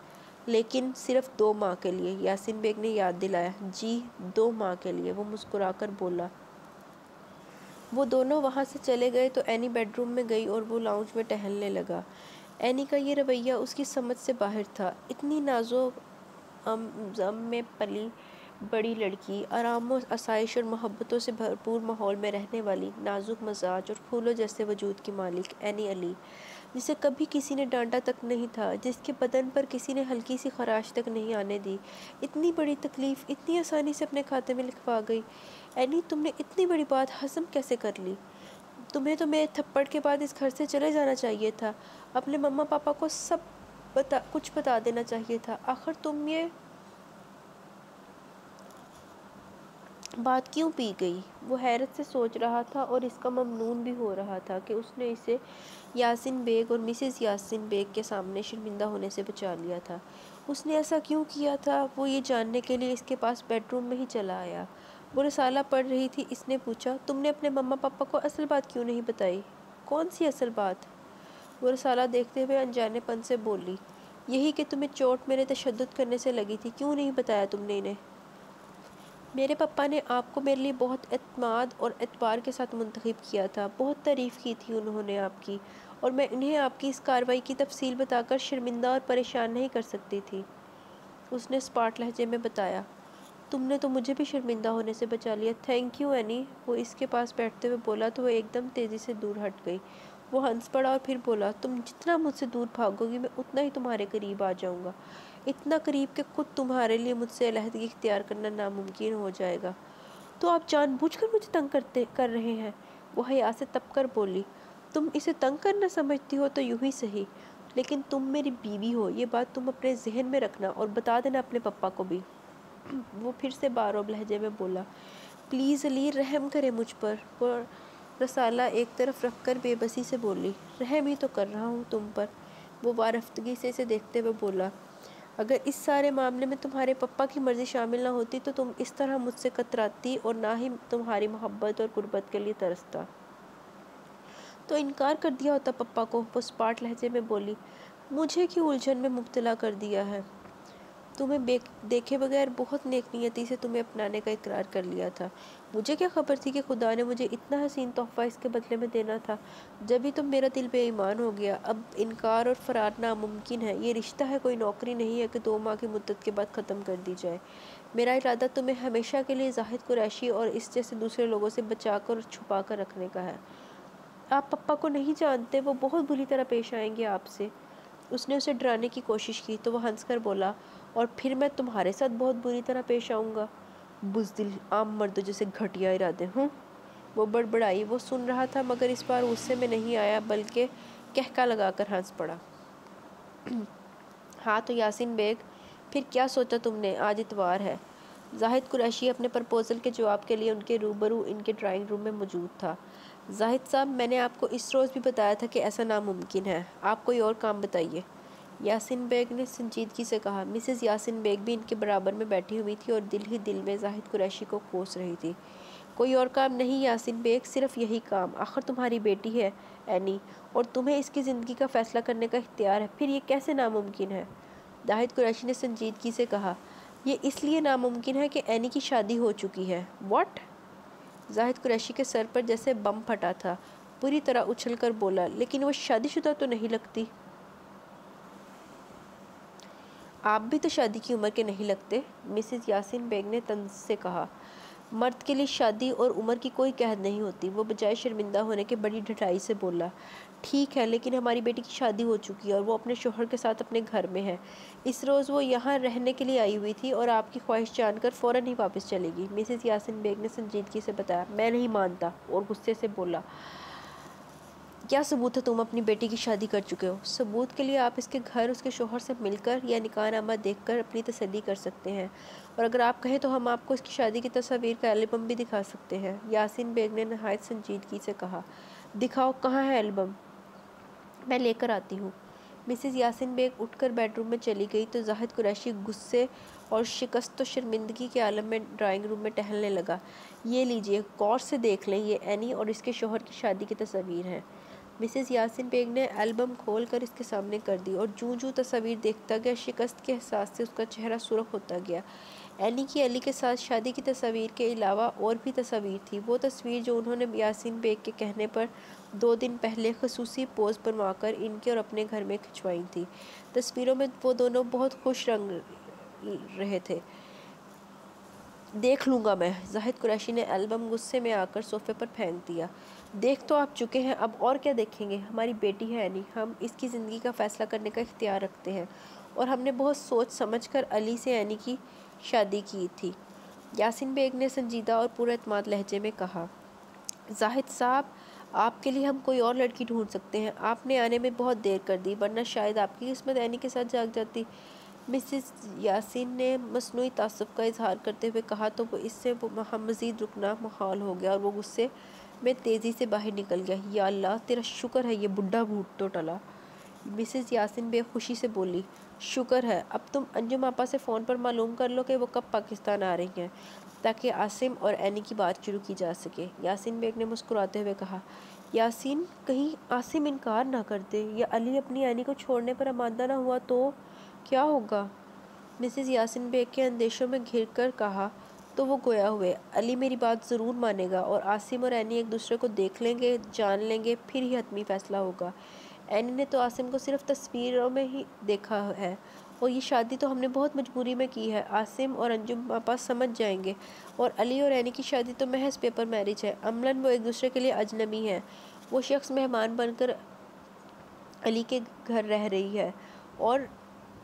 لیکن صرف 2 ماہ کے لیے، یاسین بیگ نے یاد دلایا۔ جی 2 ماہ کے لیے، وہ مسکرا کر بولا۔ وہ دونوں وہاں سے چلے گئے تو اینی بیڈ روم میں گئی اور وہ لاؤنج میں ٹہلنے لگا۔ اینی کا یہ رویہ اس کی سمجھ سے باہر تھا۔ اتنی نازو زم میں پلی بڑی لڑکی، آرام و آسائش اور محبتوں سے بھرپور ماحول میں رہنے والی، نازک مزاج اور پھولوں جیسے وجود کی مالک اینی علی، جسے کبھی کسی نے ڈانٹا تک نہیں تھا، جس کے بدن پر کسی نے ہلکی سی خراش تک نہیں آنے دی، اتنی بڑی تکلیف اتنی آسانی سے اپنے کھاتے میں لکھوا گئی۔ اینی تم نے اتنی بڑی بات ہضم کیسے کر لی؟ تمہیں تو میرے تھپڑ کے بعد اس گھر سے چلے جانا چاہیے تھا، اپنے مما پاپا کو سب کچھ بتا دینا چاہیے تھا، آخر تم یہ بات کیوں پی گئی؟ وہ حیرت سے سوچ رہا تھا اور اس کا ممنون بھی ہو رہا تھا کہ اس نے اسے یاسین بیگ اور مسز یاسین بیگ کے سامنے شرمندہ ہونے سے بچا لیا تھا۔ اس نے ایسا کیوں کیا تھا، وہ یہ جاننے کے لیے اس کے پاس بیڈ روم میں ہی چلا آیا۔ وہ رسالہ پڑھ رہی تھی، اس نے پوچھا، تم نے اپنے مما پاپا کو اصل بات کیوں نہیں بتائی؟ کون سی اصل بات؟ وہ رسالہ دیکھتے ہوئے انجانے پن سے بولی، یہی کہ تمہیں چوٹ میرے تشدد کرنے سے لگی تھی، کیوں نہیں بتایا تم نے انہیں؟ میرے پپا نے آپ کو میرے لیے بہت اعتماد اور اعتبار کے ساتھ منتخب کیا تھا، بہت تعریف کی تھی انہوں نے آپ کی، اور میں انہیں آپ کی اس کارروائی کی تفصیل بتا کر شرمندہ اور پریشان نہیں کر سکتی تھی، اس نے اسپاٹ لہجے میں بتایا۔ تم نے تو مجھے بھی شرمندہ ہونے سے بچا لیا، تھینک یو اینی، وہ اس کے پاس بیٹھتے ہوئے بولا تو وہ ایک دم تیزی سے دور ہٹ گئی۔ وہ ہنس پڑا اور پھر بولا، تم جتنا مجھ سے دور بھاگو گی میں اتنا ہی تمہارے قریب آ جاؤں گا، اتنا قریب کہ خود تمہارے لیے مجھ سے علیحدگی اختیار کرنا ناممکن ہو جائے گا۔ تو آپ جان بوجھ کر مجھے تنگ کر رہے ہیں، وہ حیا سے تپ کر بولی۔ تم اسے تنگ کرنا سمجھتی ہو تو یوں ہی صحیح، لیکن تم میری بیوی ہو، یہ بات تم اپنے ذہن میں رکھنا اور بتا دینا اپنے پپا کو بھی۔ وہ پھر سے بارعب لہجے میں بولا، پلیز علی رحم کرے مجھ پر، وہ رسالہ ایک طرف رکھ کر بے بسی سے بولی، رحم ہی تو کر رہا ہوں تم پر، وہ وارفتگی سے اسے دیکھتے ہوئے بولا، اگر اس سارے معاملے میں تمہارے پپا کی مرضی شامل نہ ہوتی تو تم اس طرح مجھ سے کتراتی اور نہ ہی تمہاری محبت اور قربت کے لیے ترستا۔ تو انکار کر دیا ہوتا پپا کو، وہ اسپاٹ لہجے میں بولی، مجھے کیوں الجھن میں مبتلا کر دیا ہے؟ تمہیں دیکھے بغیر بہت نیک نیتی سے تمہیں اپنانے کا اقرار کر لیا تھا، مجھے کیا خبر تھی کہ خدا نے مجھے اتنا حسین تحفہ اس کے بدلے میں دینا تھا، جبھی تو میرا دل بے ایمان ہو گیا۔ اب انکار اور فرار ناممکن ہے، یہ رشتہ ہے، کوئی نوکری نہیں ہے کہ 2 ماہ کی مدت کے بعد ختم کر دی جائے۔ میرا ارادہ تمہیں ہمیشہ کے لیے زاہد قریشی اور اس جیسے دوسرے لوگوں سے بچا کر اور چھپا کر رکھنے کا ہے۔ آپ پپا کو نہیں جانتے، وہ بہت بری طرح پیش آئیں گے آپ سے، اس نے اسے ڈرانے کی کوشش کی تو وہ ہنس کر بولا، اور پھر میں تمہارے ساتھ بہت بری طرح پیش آؤں گا؟ بزدل عام مردوں جیسے گھٹیا ارادے ہوں، وہ بڑبڑائی۔ وہ سن رہا تھا مگر اس بار غصے میں نہیں آیا بلکہ کہکا لگا کر ہنس پڑا۔ ہاں تو یاسین بیگ، پھر کیا سوچا تم نے؟ آج اتوار ہے۔ زاہد قریشی اپنے پرپوزل کے جواب کے لیے ان کے روبرو ان کے ڈرائنگ روم میں موجود تھا۔ زاہد صاحب، میں نے آپ کو اس روز بھی بتایا تھا کہ ایسا ناممکن ہے، آپ کوئی اور کام بتائیے، یاسین بیگ نے سنجیدگی سے کہا۔ مسز یاسین بیگ بھی ان کے برابر میں بیٹھی ہوئی تھی اور دل ہی دل میں زاہد قریشی کو کوس رہی تھی۔ کوئی اور کام نہیں یاسین بیگ، صرف یہی کام۔ آخر تمہاری بیٹی ہے اینی، اور تمہیں اس کی زندگی کا فیصلہ کرنے کا اختیار ہے، پھر یہ کیسے ناممکن ہے؟ زاہد قریشی نے سنجیدگی سے کہا۔ یہ اس لیے ناممکن ہے کہ اینی کی شادی ہو چکی ہے۔ واٹ؟ زاہد قریشی کے سر پر جیسے بم پھٹا تھا، پوری طرح اچھل کر بولا، لیکن وہ شادی شدہ تو نہیں لگتی۔ آپ بھی تو شادی کی عمر کے نہیں لگتے، مسز یاسین بیگ نے طنز سے کہا۔ مرد کے لیے شادی اور عمر کی کوئی قید نہیں ہوتی، وہ بجائے شرمندہ ہونے کے بڑی ڈھٹائی سے بولا۔ ٹھیک ہے، لیکن ہماری بیٹی کی شادی ہو چکی ہے اور وہ اپنے شوہر کے ساتھ اپنے گھر میں ہے۔ اس روز وہ یہاں رہنے کے لیے آئی ہوئی تھی اور آپ کی خواہش جان کر فوراً ہی واپس چلے گی، مسز یاسین بیگ نے سنجیدگی سے بتایا۔ میں نہیں مانتا، اور غصے سے بولا۔ کیا ثبوت ہے تم اپنی بیٹی کی شادی کر چکے ہو؟ ثبوت کے لیے آپ اس کے گھر اس کے شوہر سے مل کر یا نکاح نامہ دیکھ کر اپنی تسلی کر سکتے ہیں، اور اگر آپ کہیں تو ہم آپ کو اس کی شادی کی تصاویر کا البم بھی دکھا سکتے ہیں، یاسین بیگ نے نہایت سنجیدگی سے کہا۔ دکھاؤ، کہاں ہے البم؟ میں لے کر آتی ہوں۔ مسز یاسین بیگ اٹھ کر بیڈ روم میں چلی گئی تو زاہد قریشی غصے اور شکست و شرمندگی کے عالم میں ڈرائنگ روم میں ٹہلنے لگا۔ یہ لیجئے، غور سے دیکھ لیں، یہ اینی اور اس کے شوہر کی شادی کی تصاویر ہیں۔ مسز یاسین بیگ نے البم کھول کر اس کے سامنے کر دی اور جوں جوں تصاویر دیکھتا گیا شکست کے احساس سے اس کا چہرہ سرخ ہوتا گیا۔ اینی کی علی کے ساتھ شادی کی تصاویر کے علاوہ اور بھی تصاویر تھی، وہ تصویر جو انہوں نے یاسین بیگ کے کہنے پر 2 دن پہلے خصوصی پوز بنوا کر ان کے اور اپنے گھر میں کھنچوائی تھی۔ تصویروں میں وہ دونوں بہت خوش رنگ رہے تھے۔ دیکھ لوں گا میں، زاہد قریشی نے البم غصے میں آ کر صوفے پر پھینک دیا۔ دیکھ تو آپ چکے ہیں، اب اور کیا دیکھیں گے؟ ہماری بیٹی ہے اینی، ہم اس کی زندگی کا فیصلہ کرنے کا اختیار رکھتے ہیں، اور ہم نے بہت سوچ سمجھ کر علی سے اینی کی شادی کی تھی، یاسین بیگ نے سنجیدہ اور پورا اعتماد لہجے میں کہا۔ زاہد صاحب، آپ کے لیے ہم کوئی اور لڑکی ڈھونڈ سکتے ہیں، آپ نے آنے میں بہت دیر کر دی، ورنہ شاید آپ کی قسمت اینی کے ساتھ جاگ جاتی، مسز یاسین نے مصنوعی تعصب کا اظہار کرتے ہوئے کہا تو وہ اس سے مزید رکنا محال ہو گیا اور وہ غصے میں تیزی سے باہر نکل گیا۔ یا اللہ، تیرا شکر ہے یہ بڈھا بھوت تو ٹلا، مسز یاسین بے خوشی سے بولی۔ شکر ہے، اب تم انجم آپا سے فون پر معلوم کر لو کہ وہ کب پاکستان آ رہی ہیں، تاکہ عاصم اور اینی کی بات شروع کی جا سکے، یاسین بیگ نے مسکراتے ہوئے کہا۔ یاسین، کہیں عاصم انکار نہ کر دے یا علی اپنی اینی کو چھوڑنے پر آمادہ نہ ہوا تو کیا ہوگا؟ مسز یاسین بیگ کے اندیشوں میں گھر کر کہا تو وہ گویا ہوئے، علی میری بات ضرور مانے گا اور عاصم اور اینی ایک دوسرے کو دیکھ لیں گے، جان لیں گے، پھر ہی حتمی فیصلہ ہوگا۔ اینی نے تو عاصم کو صرف تصویروں میں ہی دیکھا ہے، اور یہ شادی تو ہم نے بہت مجبوری میں کی ہے، عاصم اور انجم آپا سمجھ جائیں گے، اور علی اور اینی کی شادی تو محض پیپر میرج ہے، عملاً وہ ایک دوسرے کے لیے اجنبی ہیں۔ وہ شخص مہمان بن کر علی کے گھر رہ رہی ہے، اور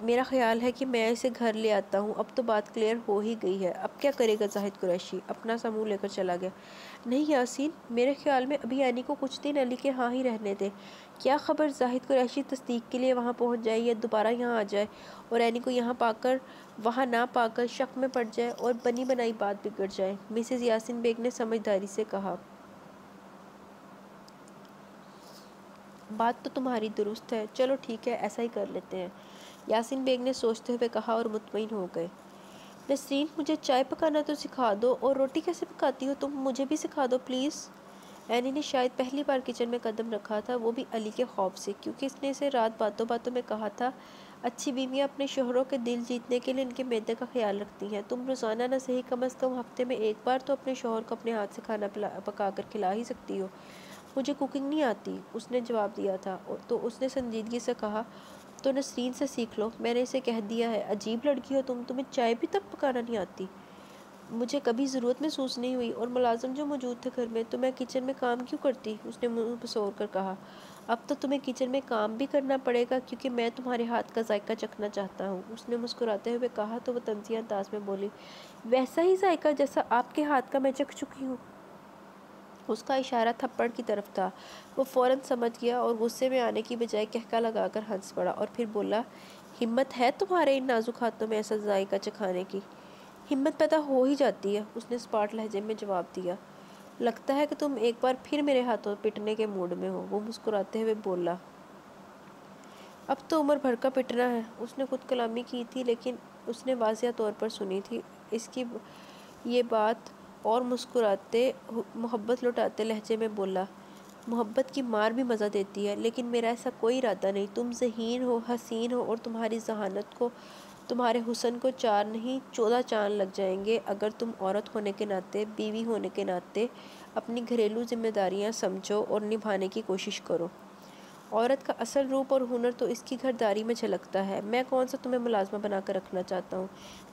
میرا خیال ہے کہ میں اسے گھر لے آتا ہوں۔ اب تو بات کلیئر ہو ہی گئی ہے، اب کیا کرے گا؟ زاہد قریشی اپنا سا منہ لے کر چلا گیا۔ نہیں یاسین، میرے خیال میں ابھی اینی کو کچھ دن علی کے ہاں ہی رہنے دے، کیا خبر زاہد قریشی تصدیق کے لیے وہاں پہنچ جائے یا دوبارہ یہاں آ جائے اور اینی کو یہاں پا کر وہاں نہ پا کر شک میں پڑ جائے اور بنی بنائی بات بگڑ جائے، مسز یاسین بیگ نے سمجھداری سے کہا۔ بات تو تمہاری درست ہے، چلو ٹھیک ہے، ایسا ہی کر لیتے ہیں، یاسین بیگ نے سوچتے ہوئے کہا اور مطمئن ہو گئے۔ نسرین، مجھے چائے پکانا تو سکھا دو، اور روٹی کیسے پکاتی ہو تم؟ مجھے بھی سکھا دو پلیز۔ اینی نے شاید پہلی بار کچن میں قدم رکھا تھا، وہ بھی علی کے خوف سے، کیونکہ اس نے اسے رات باتوں باتوں میں کہا تھا اچھی بیویاں اپنے شوہروں کے دل جیتنے کے لیے ان کے معدے کا خیال رکھتی ہیں، تم روزانہ نہ صحیح کم از کم ہفتے میں ایک بار تو اپنے شوہر کو اپنے ہاتھ سے کھانا پکا کر کھلا ہی سکتی ہو۔ مجھے کوکنگ نہیں آتی، اس نے جواب دیا تھا، تو اس نے سنجیدگی سے کہا تو نسرین سے سیکھ لو، میں نے اسے کہہ دیا ہے، عجیب لڑکی ہو تم، تمہیں چائے بھی تک پکانا نہیں آتی۔ مجھے کبھی ضرورت محسوس نہیں ہوئی، اور ملازم جو موجود تھے گھر میں، تو میں کچن میں کام کیوں کرتی، اس نے منہ پسور کر کہا۔ اب تو تمہیں کچن میں کام بھی کرنا پڑے گا کیونکہ میں تمہارے ہاتھ کا ذائقہ چکھنا چاہتا ہوں، اس نے مسکراتے ہوئے کہا تو وہ طنزیہ انداز میں بولی، ویسا ہی ذائقہ جیسا آپ کے ہاتھ کا میں چکھ چکی ہوں۔ اس کا اشارہ تھپڑ کی طرف تھا۔ وہ فوراً سمجھ گیا اور غصے میں آنے کی بجائے کہکا لگا کر ہنس پڑا اور پھر بولا، ہمت ہے تمہارے ان نازک ہاتھوں میں ایسا ذائقہ چکھانے کی؟ ہمت پیدا ہو ہی جاتی ہے، اس نے اسپاٹ لہجے میں جواب دیا۔ لگتا ہے کہ تم ایک بار پھر میرے ہاتھوں پٹنے کے موڈ میں ہو، وہ مسکراتے ہوئے بولا۔ اب تو عمر بھر کا پٹنا ہے، اس نے خود کلامی کی تھی لیکن اس نے واضح طور پر سنی تھی اس کی یہ بات اور مسکراتے محبت لٹاتے لہجے میں بولا، محبت کی مار بھی مزہ دیتی ہے لیکن میرا ایسا کوئی ارادہ نہیں، تم ذہین ہو، حسین ہو اور تمہاری ذہانت کو، تمہارے حسن کو 4 نہیں 14 چاند لگ جائیں گے اگر تم عورت ہونے کے ناطے، بیوی ہونے کے ناطے اپنی گھریلو ذمہ داریاں سمجھو اور نبھانے کی کوشش کرو۔ عورت کا اصل روپ اور ہنر تو اس کی گھرداری میں جھلکتا ہے۔ میں کون سا تمہیں ملازمہ بنا کر رکھنا چاہتا ہوں،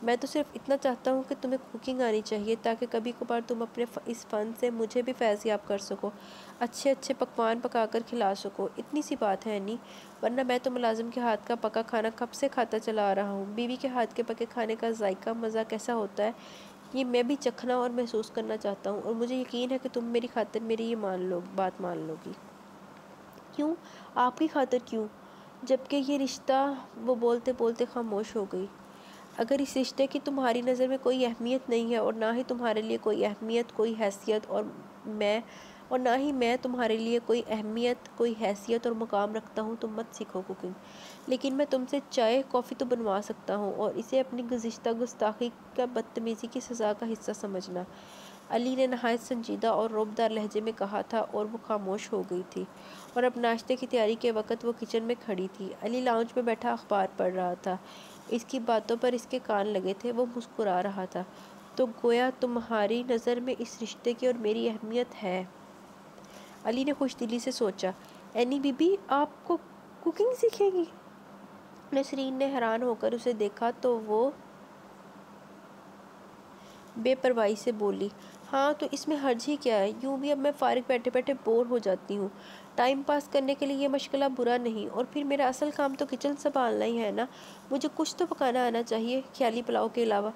میں تو صرف اتنا چاہتا ہوں کہ تمہیں کوکنگ آنی چاہیے تاکہ کبھی کبھار تم اپنے اس فن سے مجھے بھی فیض یاب کر سکو، اچھے اچھے پکوان پکا کر کھلا سکو۔ اتنی سی بات ہے اینی، ورنہ میں تو ملازم کے ہاتھ کا پکا کھانا کب سے کھاتا چلا آ رہا ہوں۔ بیوی کے ہاتھ کے پکے کھانے کا ذائقہ مزہ کیسا ہوتا ہے یہ میں بھی چکھنا اور محسوس کرنا چاہتا ہوں، اور مجھے یقین ہے کہ تم میری خاطر میری یہ بات مان لو گی۔ کیوں؟ آپ کی خاطر کیوں؟ جبکہ یہ رشتہ، وہ بولتے بولتے خاموش ہو گئی۔ اگر اس رشتے کی تمہاری نظر میں کوئی اہمیت نہیں ہے اور نہ ہی تمہارے لیے کوئی اہمیت، کوئی حیثیت اور نہ ہی میں تمہارے لیے کوئی اہمیت، کوئی حیثیت اور مقام رکھتا ہوں تو مت سیکھو کوکنگ۔ لیکن میں تم سے چائے کافی تو بنوا سکتا ہوں اور اسے اپنی گزشتہ گستاخی کا بدتمیزی کی سزا کا حصہ سمجھنا، علی نے نہایت سنجیدہ اور روبدار لہجے میں کہا تھا اور وہ خاموش ہو گئی تھی، اور اب ناشتے کی تیاری کے وقت وہ کچن میں کھڑی تھی۔ علی لاؤنج میں بیٹھا اخبار پڑھ رہا تھا، اس کی باتوں پر اس کے کان لگے تھے، وہ مسکرا رہا تھا۔ تو گویا تمہاری نظر میں اس رشتے کی اور میری اہمیت ہے؟ علی نے خوش دلی سے سوچا، اینی بی بی آپ کو کوکنگ سیکھیں گی؟ نسرین نے حیران ہو کر اسے دیکھا تو وہ بے پرواہی سے بولی، ہاں تو اس میں حرج ہی کیا ہے، یوں بھی اب میں فارغ بیٹھے بیٹھے بور ہو جاتی ہوں، ٹائم پاس کرنے کے لیے یہ مشغلہ برا نہیں، اور پھر میرا اصل کام تو کچن سنبھالنا ہی ہے نا، مجھے کچھ تو پکانا آنا چاہیے خیالی پلاؤ کے علاوہ۔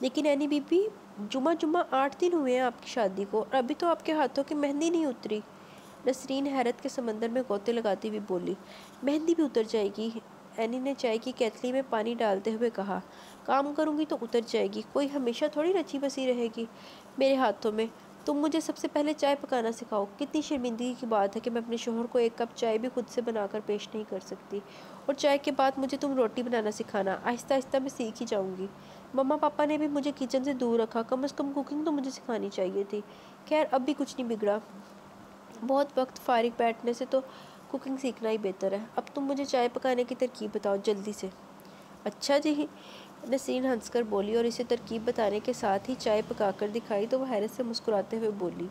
لیکن اینی بی بی، جمعہ 8 دن ہوئے ہیں آپ کی شادی کو اور ابھی تو آپ کے ہاتھوں کی مہندی نہیں اتری۔ نسرین حیرت کے سمندر میں غوطے لگاتی ہوئی بولی، مہندی بھی اتر جائے گی؟ اینی نے چائے کی کیتلی میں پانی ڈالتے ہوئے کہا، کام کروں گی تو اتر جائے گی، کوئی ہمیشہ تھوڑی رچی بسی رہے گی میرے ہاتھوں میں۔ تم مجھے سب سے پہلے چائے پکانا سکھاؤ۔ کتنی شرمندگی کی بات ہے کہ میں اپنے شوہر کو 1 کپ چائے بھی خود سے بنا کر پیش نہیں کر سکتی، اور چائے کے بعد مجھے تم روٹی بنانا سکھانا، آہستہ آہستہ میں سیکھ ہی جاؤں گی۔ مما پاپا نے بھی مجھے کچن سے دور رکھا، کم از کم کوکنگ تو مجھے سکھانی چاہیے تھی۔ خیر اب بھی کچھ نہیں بگڑا، بہت وقت فارغ بیٹھنے سے تو کوکنگ سیکھنا ہی بہتر ہے۔ اب تم مجھے چائے پکانے کی ترکیب بتاؤ جلدی سے۔ اچھا جی، نسرین ہنس کر بولی اور اسے ترکیب بتانے کے ساتھ ہی چائے پکا کر دکھائی تو وہ حیرت سے مسکراتے ہوئے بولی،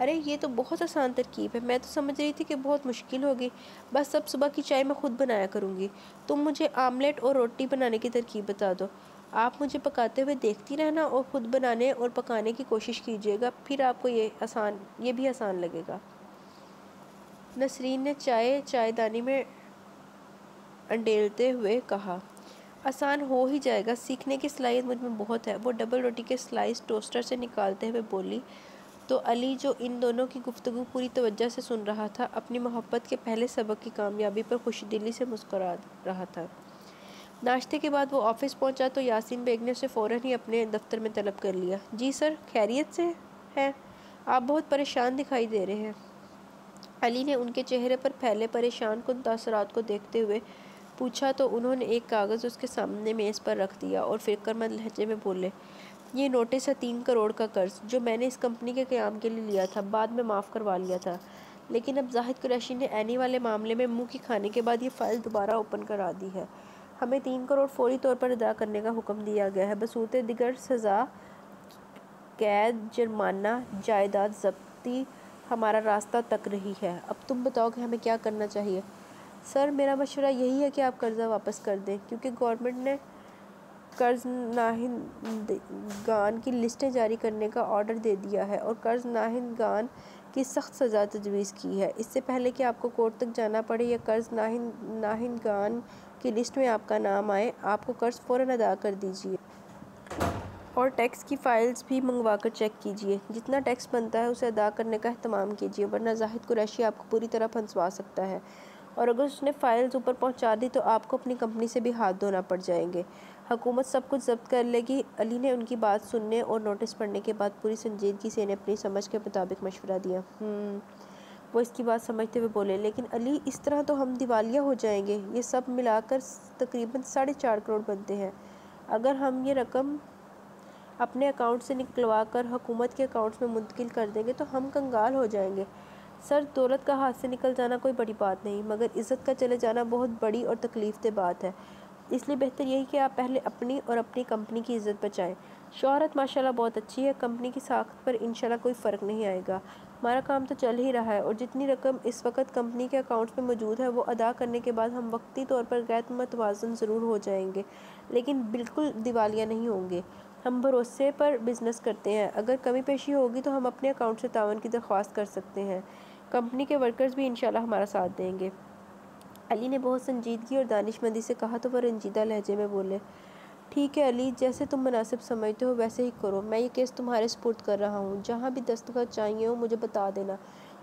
ارے یہ تو بہت آسان ترکیب ہے، میں تو سمجھ رہی تھی کہ بہت مشکل ہوگی، بس اب صبح کی چائے میں خود بنایا کروں گی، تم مجھے آملیٹ اور روٹی بنانے کی ترکیب بتا دو، آپ مجھے پکاتے ہوئے دیکھتی رہنا اور خود بنانے اور پکانے کی کوشش کیجیے گا، پھر آپ کو یہ بھی آسان لگے گا۔ نسرین نے چائے دانی میں انڈیلتے ہوئے کہا، آسان ہو ہی جائے گا، سیکھنے کی صلاحیت مجھ میں بہت ہے، وہ ڈبل روٹی کے سلائس ٹوسٹر سے نکالتے ہوئے بولی تو علی جو ان دونوں کی گفتگو پوری توجہ سے سن رہا تھا، اپنی محبت کے پہلے سبق کی کامیابی پر خوش دلی سے مسکرا رہا تھا۔ ناشتے کے بعد وہ آفس پہنچا تو یاسین بیگ نے اسے فوراً ہی اپنے دفتر میں طلب کر لیا۔ جی سر، خیریت سے ہیں؟ آپ بہت پریشان دکھائی دے رہے ہیں۔ علی نے ان کے چہرے پر پھیلے پریشان کن تاثرات کو دیکھتے ہوئے پوچھا تو انہوں نے ایک کاغذ اس کے سامنے میز پر رکھ دیا اور فکرمند لہجے میں بولے، یہ نوٹس ہے 3 کروڑ کا قرض جو میں نے اس کمپنی کے قیام کے لیے لیا تھا، بعد میں معاف کروا لیا تھا، لیکن اب زاہد قریشی نے اینی والے معاملے میں منہ کی کھانے کے بعد یہ فائل دوبارہ اوپن کرا دی ہے، ہمیں 3 کروڑ فوری طور پر ادا کرنے کا حکم دیا گیا ہے، بصورت دیگر سزا، قید، جرمانہ، جائیداد ضبطی ہمارا راستہ تک رہی ہے۔ اب تم بتاؤ کہ ہمیں کیا کرنا چاہیے؟ سر میرا مشورہ یہی ہے کہ آپ قرضہ واپس کر دیں، کیونکہ گورنمنٹ نے قرض ناہندگان کی لسٹیں جاری کرنے کا آرڈر دے دیا ہے اور قرض ناہندگان کی سخت سزا تجویز کی ہے۔ اس سے پہلے کہ آپ کو کورٹ تک جانا پڑے یا قرض ناہندگان کی لسٹ میں آپ کا نام آئے، آپ کو قرض فوراً ادا کر دیجیے اور ٹیکس کی فائلز بھی منگوا کر چیک کیجیے۔ جتنا ٹیکس بنتا ہے اسے ادا کرنے کا اہتمام کیجیے، ورنہ زاہد قریشی آپ کو پوری طرح پھنسوا سکتا ہے، اور اگر اس نے فائلز اوپر پہنچا دی تو آپ کو اپنی کمپنی سے بھی ہاتھ دھونا پڑ جائیں گے۔ حکومت سب کچھ ضبط کر لے گی۔ علی نے ان کی بات سننے اور نوٹس پڑھنے کے بعد پوری سنجیدگی سے انہیں اپنی سمجھ کے مطابق مشورہ دیا۔ وہ اس کی بات سمجھتے ہوئے بولے، لیکن علی، اس طرح تو ہم دیوالیہ ہو جائیں گے۔ یہ سب ملا کر تقریباً 4.5 کروڑ بنتے ہیں۔ اگر ہم یہ رقم اپنے اکاؤنٹ سے نکلوا کر حکومت کے اکاؤنٹس میں منتقل کر دیں گے تو ہم کنگال ہو جائیں گے۔ سر، دولت کا ہاتھ سے نکل جانا کوئی بڑی بات نہیں، مگر عزت کا چلے جانا بہت بڑی اور تکلیف دہ بات ہے۔ اس لیے بہتر یہی کہ آپ پہلے اپنی اور اپنی کمپنی کی عزت بچائیں۔ شہرت ماشاءاللہ بہت اچھی ہے، کمپنی کی ساکھ پر انشاءاللہ کوئی فرق نہیں آئے گا۔ ہمارا کام تو چل ہی رہا ہے، اور جتنی رقم اس وقت کمپنی کے اکاؤنٹس میں موجود ہے وہ ادا کرنے کے بعد ہم وقتی طور پر غیر متوازن ضرور ہو جائیں گے، لیکن بالکل دیوالیہ نہیں ہوں گے۔ ہم بھروسے پر بزنس کرتے ہیں، اگر کمی پیشی ہوگی تو ہم اپنے اکاؤنٹ سے تعاون کی درخواست کر سکتے ہیں۔ کمپنی کے ورکرز بھی انشاءاللہ ہمارا ساتھ دیں گے۔ علی نے بہت سنجیدگی اور دانشمندی سے کہا تو وہ رنجیدہ لہجے میں بولے، ٹھیک ہے علی، جیسے تم مناسب سمجھتے ہو ویسے ہی کرو۔ میں یہ کیس تمہارے سپرد کر رہا ہوں، جہاں بھی دستخط چاہیے ہو مجھے بتا دینا۔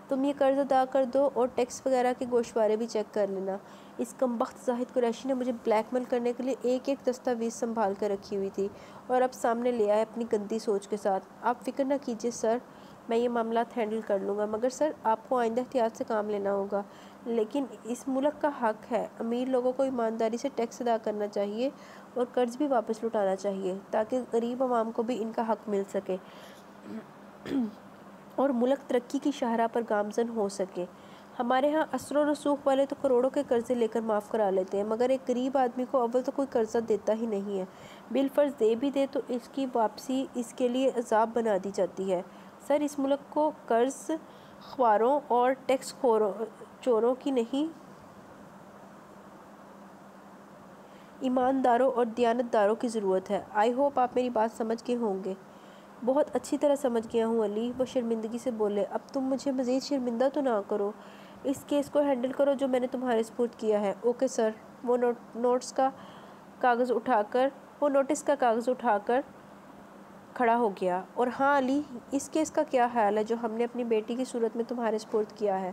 تم یہ قرض ادا کر دو اور ٹیکس وغیرہ کے گوشوارے بھی چیک کر لینا۔ اس کمبخت زاہد قریشی نے مجھے بلیک میل کرنے کے لیے ایک ایک دستاویز سنبھال کر رکھی ہوئی تھی، اور اب سامنے لے آئے اپنی گندی سوچ کے ساتھ۔ آپ فکر نہ کیجیے سر، میں یہ معاملات ہینڈل کر لوں گا، مگر سر آپ کو آئندہ احتیاط سے کام لینا ہوگا۔ لیکن اس ملک کا حق ہے، امیر لوگوں کو ایمانداری سے ٹیکس ادا کرنا چاہیے اور قرض بھی واپس لوٹانا چاہیے، تاکہ غریب عوام کو بھی ان کا حق مل سکے اور ملک ترقی کی شاہراہ پر گامزن ہو سکے۔ ہمارے ہاں اثر و رسوخ والے تو کروڑوں کے قرضے لے کر معاف کرا لیتے ہیں، مگر ایک غریب آدمی کو اول تو کوئی قرضہ دیتا ہی نہیں ہے، بالفرض دے بھی دے تو اس کی واپسی اس کے لیے عذاب بنا دی جاتی ہے۔ سر، اس ملک کو قرض خواروں اور ٹیکس چوروں کی نہیں، ایمانداروں اور دیانتداروں کی ضرورت ہے۔ آئی ہوپ آپ میری بات سمجھ گئے ہوں گے۔ بہت اچھی طرح سمجھ گیا ہوں علی، وہ شرمندگی سے بولے۔ اب تم مجھے مزید شرمندہ تو نہ کرو، اس کیس کو ہینڈل کرو جو میں نے تمہارے سپرد کیا ہے۔ Okay sir. وہ نوٹس کا کاغذ اٹھا کر کھڑا ہو گیا۔ اور ہاں علی، اس کیس کا کیا خیال ہے جو ہم نے اپنی بیٹی کی صورت میں تمہارے سپرد کیا ہے؟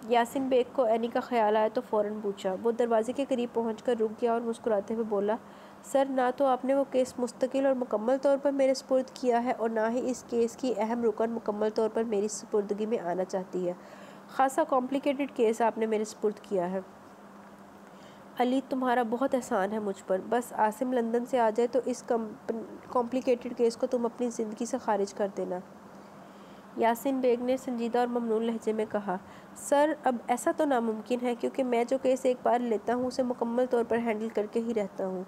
یاسین بیگ کو اینی کا خیال آیا تو فوراً پوچھا۔ وہ دروازے کے قریب پہنچ کر رک گیا اور مسکراتے ہوئے بولا، سر، نہ تو آپ نے وہ کیس مستقل اور مکمل طور پر میرے سپرد کیا ہے، اور نہ ہی اس کیس کی اہم رکن مکمل طور پر میری سپردگی میں آنا چاہتی ہے۔ خاصا کمپلیکیٹڈ کیس آپ نے میرے سپرد کیا ہے۔ علی، تمہارا بہت احسان ہے مجھ پر، بس عاصم لندن سے آ جائے تو اس کمپلیکیٹڈ کیس کو تم اپنی زندگی سے خارج کر دینا۔ یاسین بیگ نے سنجیدہ اور ممنون لہجے میں کہا، سر، اب ایسا تو ناممکن ہے، کیونکہ میں جو کیس ایک بار لیتا ہوں اسے مکمل طور پر ہینڈل کر کے ہی رہتا ہوں۔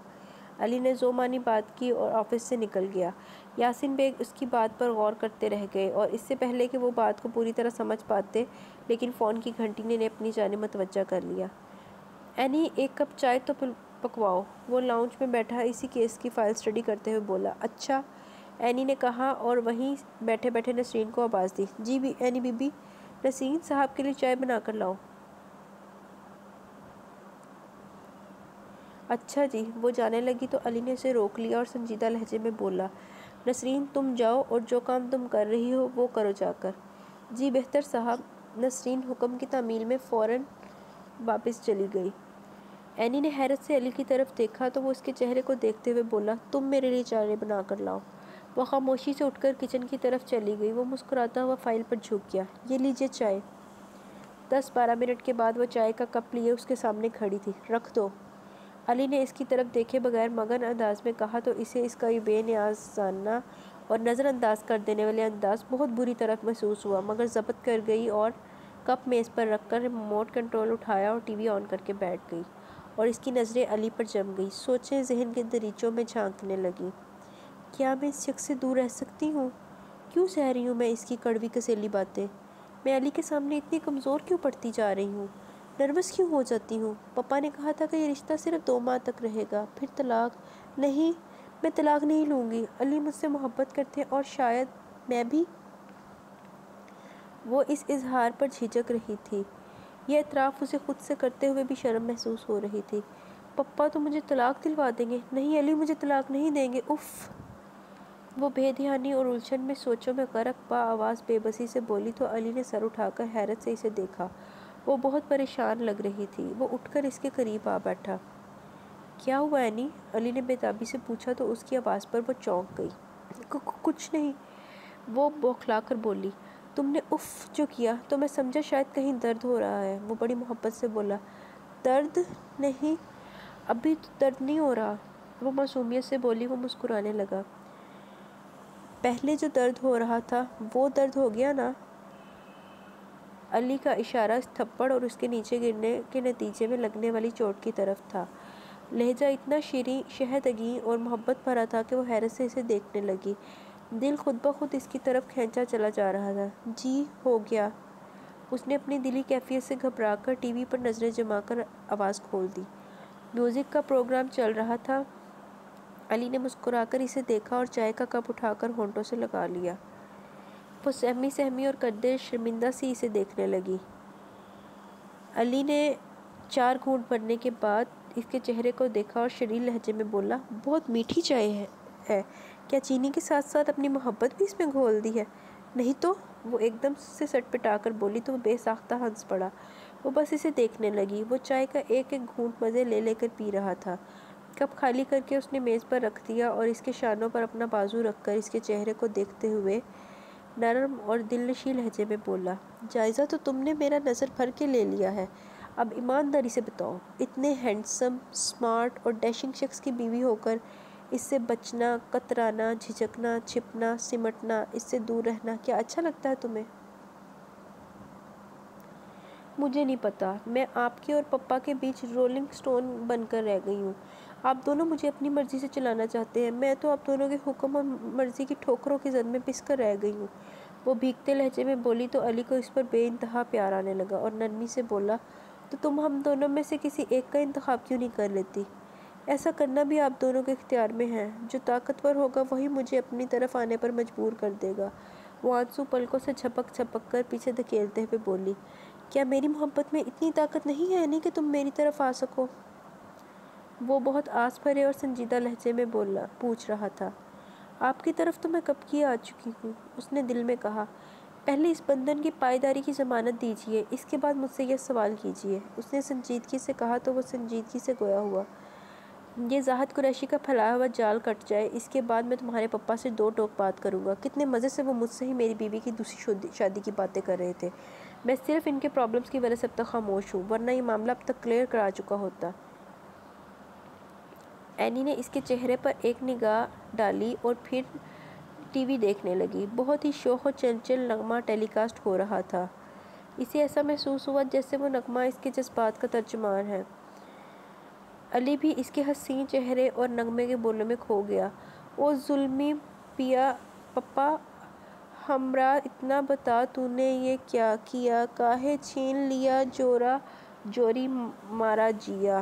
علی نے ذومانی بات کی اور آفس سے نکل گیا۔ یاسین بیگ اس کی بات پر غور کرتے رہ گئے، اور اس سے پہلے کہ وہ بات کو پوری طرح سمجھ پاتے، لیکن فون کی گھنٹی نے انہیں اپنی جانب متوجہ کر لیا۔ اینی، ایک کپ چائے تو پکواؤ۔ وہ لاؤنج میں بیٹھا اسی کیس کی فائل اسٹڈی کرتے ہوئے بولا۔ اچھا، اینی نے کہا، اور وہیں بیٹھے بیٹھے نسرین کو آواز دی، جی اینی بی بی، نسرین صاحب کے لیے چائے بنا کر لاؤ۔ اچھا جی۔ وہ جانے لگی تو علی نے اسے روک لیا اور سنجیدہ لہجے میں بولا، نسرین تم جاؤ اور جو کام تم کر رہی ہو وہ کرو جا کر۔ جی بہتر صاحب۔ نسرین حکم کی تعمیل میں فوراً واپس چلی گئی۔ اینی نے حیرت سے علی کی طرف دیکھا تو وہ اس کے چہرے کو دیکھتے ہوئے بولا، تم میرے لیے چائے بنا کر لاؤ۔ وہ خاموشی سے اٹھ کر کچن کی طرف چلی گئی۔ وہ مسکراتا ہوا فائل پر جھک گیا۔ یہ لیجیے چائے۔ 10-12 منٹ کے بعد وہ چائے کا کپ لیے اس کے سامنے کھڑی تھی۔ رکھ دو۔ علی نے اس کی طرف دیکھے بغیر مگن انداز میں کہا تو اسے اس کا یہ بے نیازانہ اور نظر انداز کر دینے والے انداز بہت بری طرح محسوس ہوا، مگر ضبط کر گئی اور کپ میز پر رکھ کر ریموٹ کنٹرول اٹھایا اور ٹی وی آن کر کے بیٹھ گئی، اور اس کی نظریں علی پر جم گئی۔ سوچیں ذہن کے دریچوں میں جھانکنے لگیں، کیا میں اس شخص سے دور رہ سکتی ہوں؟ کیوں سہ رہی ہوں میں اس کی کڑوی کسیلی باتیں؟ میں علی کے سامنے اتنی کمزور کیوں پڑتی جا رہی ہوں؟ نروس کیوں ہو جاتی ہوں؟ پاپا نے کہا تھا کہ یہ رشتہ صرف 2 ماہ تک رہے گا، پھر طلاق۔ نہیں، میں طلاق نہیں لوں گی۔ علی مجھ سے محبت کرتے ہیں اور شاید میں بھی۔ وہ اس اظہار پر جھجک رہی تھی۔ یہ اعتراف اسے خود سے کرتے ہوئے بھی شرم محسوس ہو رہی تھی۔ پپا تو مجھے طلاق دلوا دیں گے۔ نہیں علی، مجھے طلاق نہیں دیں گے، اف۔ وہ بے دھیانی اور الجھن میں سوچوں میں غرق با آواز بے بسی سے بولی تو علی نے سر اٹھا کر حیرت سے اسے دیکھا۔ وہ بہت پریشان لگ رہی تھی۔ وہ اٹھ کر اس کے قریب آ بیٹھا۔ کیا ہوا اینی؟ علی نے بےتابی سے پوچھا تو اس کی آواز پر وہ چونک گئی۔ کچھ نہیں، وہ بوکھلا کر بولی۔ تم نے اف جو کیا تو میں سمجھا شاید کہیں درد ہو رہا ہے۔ وہ بڑی محبت سے بولا۔ درد نہیں، ابھی تو درد نہیں ہو رہا، وہ معصومیت سے بولی۔ وہ مسکرانے لگا۔ پہلے جو درد ہو رہا تھا وہ درد ہو گیا نا؟ علی کا اشارہ اس تھپڑ اور اس کے نیچے گرنے کے نتیجے میں لگنے والی چوٹ کی طرف تھا۔ لہجہ اتنا شیریں، شہدگی اور محبت بھرا تھا کہ وہ حیرت سے اسے دیکھنے لگی۔ دل خود بخود اس کی طرف کھینچا چلا جا رہا تھا۔ جی ہو گیا۔ اس نے اپنی دلی کیفیت سے گھبرا کر ٹی وی پر نظریں جما کر آواز کھول دی۔ میوزک کا پروگرام چل رہا تھا۔ علی نے مسکرا کر اسے دیکھا اور چائے کا کپ اٹھا کر ہونٹوں سے لگا لیا۔ وہ سہمی سہمی اور قدرے شرمندہ سی اسے دیکھنے لگی۔ علی نے 4 گھونٹ بھرنے کے بعد اس کے چہرے کو دیکھا اور شریر لہجے میں بولا، بہت میٹھی چائے ہے، کیا چینی کے ساتھ ساتھ اپنی محبت بھی اس میں گھول دی ہے؟ نہیں تو، وہ ایک دم سے سٹ پٹا کر بولی تو وہ بے ساختہ ہنس پڑا۔ وہ بس اسے دیکھنے لگی۔ وہ چائے کا ایک ایک گھونٹ مزے لے لے کر پی رہا تھا۔ کپ خالی کر کے اس نے میز پر رکھ دیا اور اس کے شانوں پر اپنا بازو رکھ کر اس کے چہرے کو دیکھتے ہوئے نرم اور دل نشیں لہجے میں بولا، جائزہ تو تم نے میرا نظر بھر کے لے لیا ہے، اب ایمانداری سے بتاؤ، اتنے ہینڈسم، سمارٹ اور ڈیشنگ شخص کی بیوی ہو کر اس سے بچنا، کترانا، جھجکنا، چھپنا، سمٹنا، اس سے دور رہنا کیا اچھا لگتا ہے تمہیں؟ مجھے نہیں پتا، میں آپ کے اور پپا کے بیچ رولنگ سٹون بن کر رہ گئی ہوں۔ آپ دونوں مجھے اپنی مرضی سے چلانا چاہتے ہیں، میں تو آپ دونوں کے حکم اور مرضی کی ٹھوکروں کی زد میں پس کر رہ گئی ہوں۔ وہ بھیگتے لہجے میں بولی تو علی کو اس پر بے انتہا پیار آنے لگا اور نرمی سے بولا، تو تم ہم دونوں میں سے کسی ایک کا انتخاب کیوں نہیں کر لیتی؟ ایسا کرنا بھی آپ دونوں کے اختیار میں ہے، جو طاقتور ہوگا وہی مجھے اپنی طرف آنے پر مجبور کر دے گا۔ وہ آنسو پلکوں سے جھپک جھپک کر پیچھے دھکیلتے ہوئے بولی، کیا میری محبت میں اتنی طاقت نہیں ہے نہیں کہ تم میری طرف آ سکو؟ وہ بہت آس بھرے اور سنجیدہ لہجے میں پوچھ رہا تھا۔ آپ کی طرف تو میں کب کی آ چکی ہوں، اس نے دل میں کہا۔ پہلے اس بندھن کی پائیداری کی ضمانت دیجیے، اس کے بعد مجھ سے یہ سوال کیجیے، اس نے سنجیدگی سے کہا تو وہ سنجیدگی سے گویا ہوا۔ یہ زاہد قریشی کا پھیلایا ہوا جال کٹ جائے، اس کے بعد میں تمہارے پپا سے 2 ٹوک بات کروں گا۔ کتنے مزے سے وہ مجھ سے ہی میری بیوی کی دوسری شادی کی باتیں کر رہے تھے۔ میں صرف ان کے پرابلمز کی وجہ سے اب تک خاموش ہوں، ورنہ یہ معاملہ اب تک کلیئر کرا چکا ہوتا۔ اینی نے اس کے چہرے پر ایک نگاہ ڈالی اور پھر ٹی وی دیکھنے لگی۔ بہت ہی شوخ و چنچل نغمہ ٹیلی کاسٹ ہو رہا تھا۔ اسے ایسا محسوس ہوا جیسے وہ نغمہ اس کے جذبات کا ترجمان ہے۔ علی بھی اس کے حسین چہرے اور نغمے کے بولوں میں کھو گیا۔ او ظلمی پپا، ہمرا اتنا بتا تو نے یہ کیا کیا، کاہے چھین لیا جورا جوری مارا جیا۔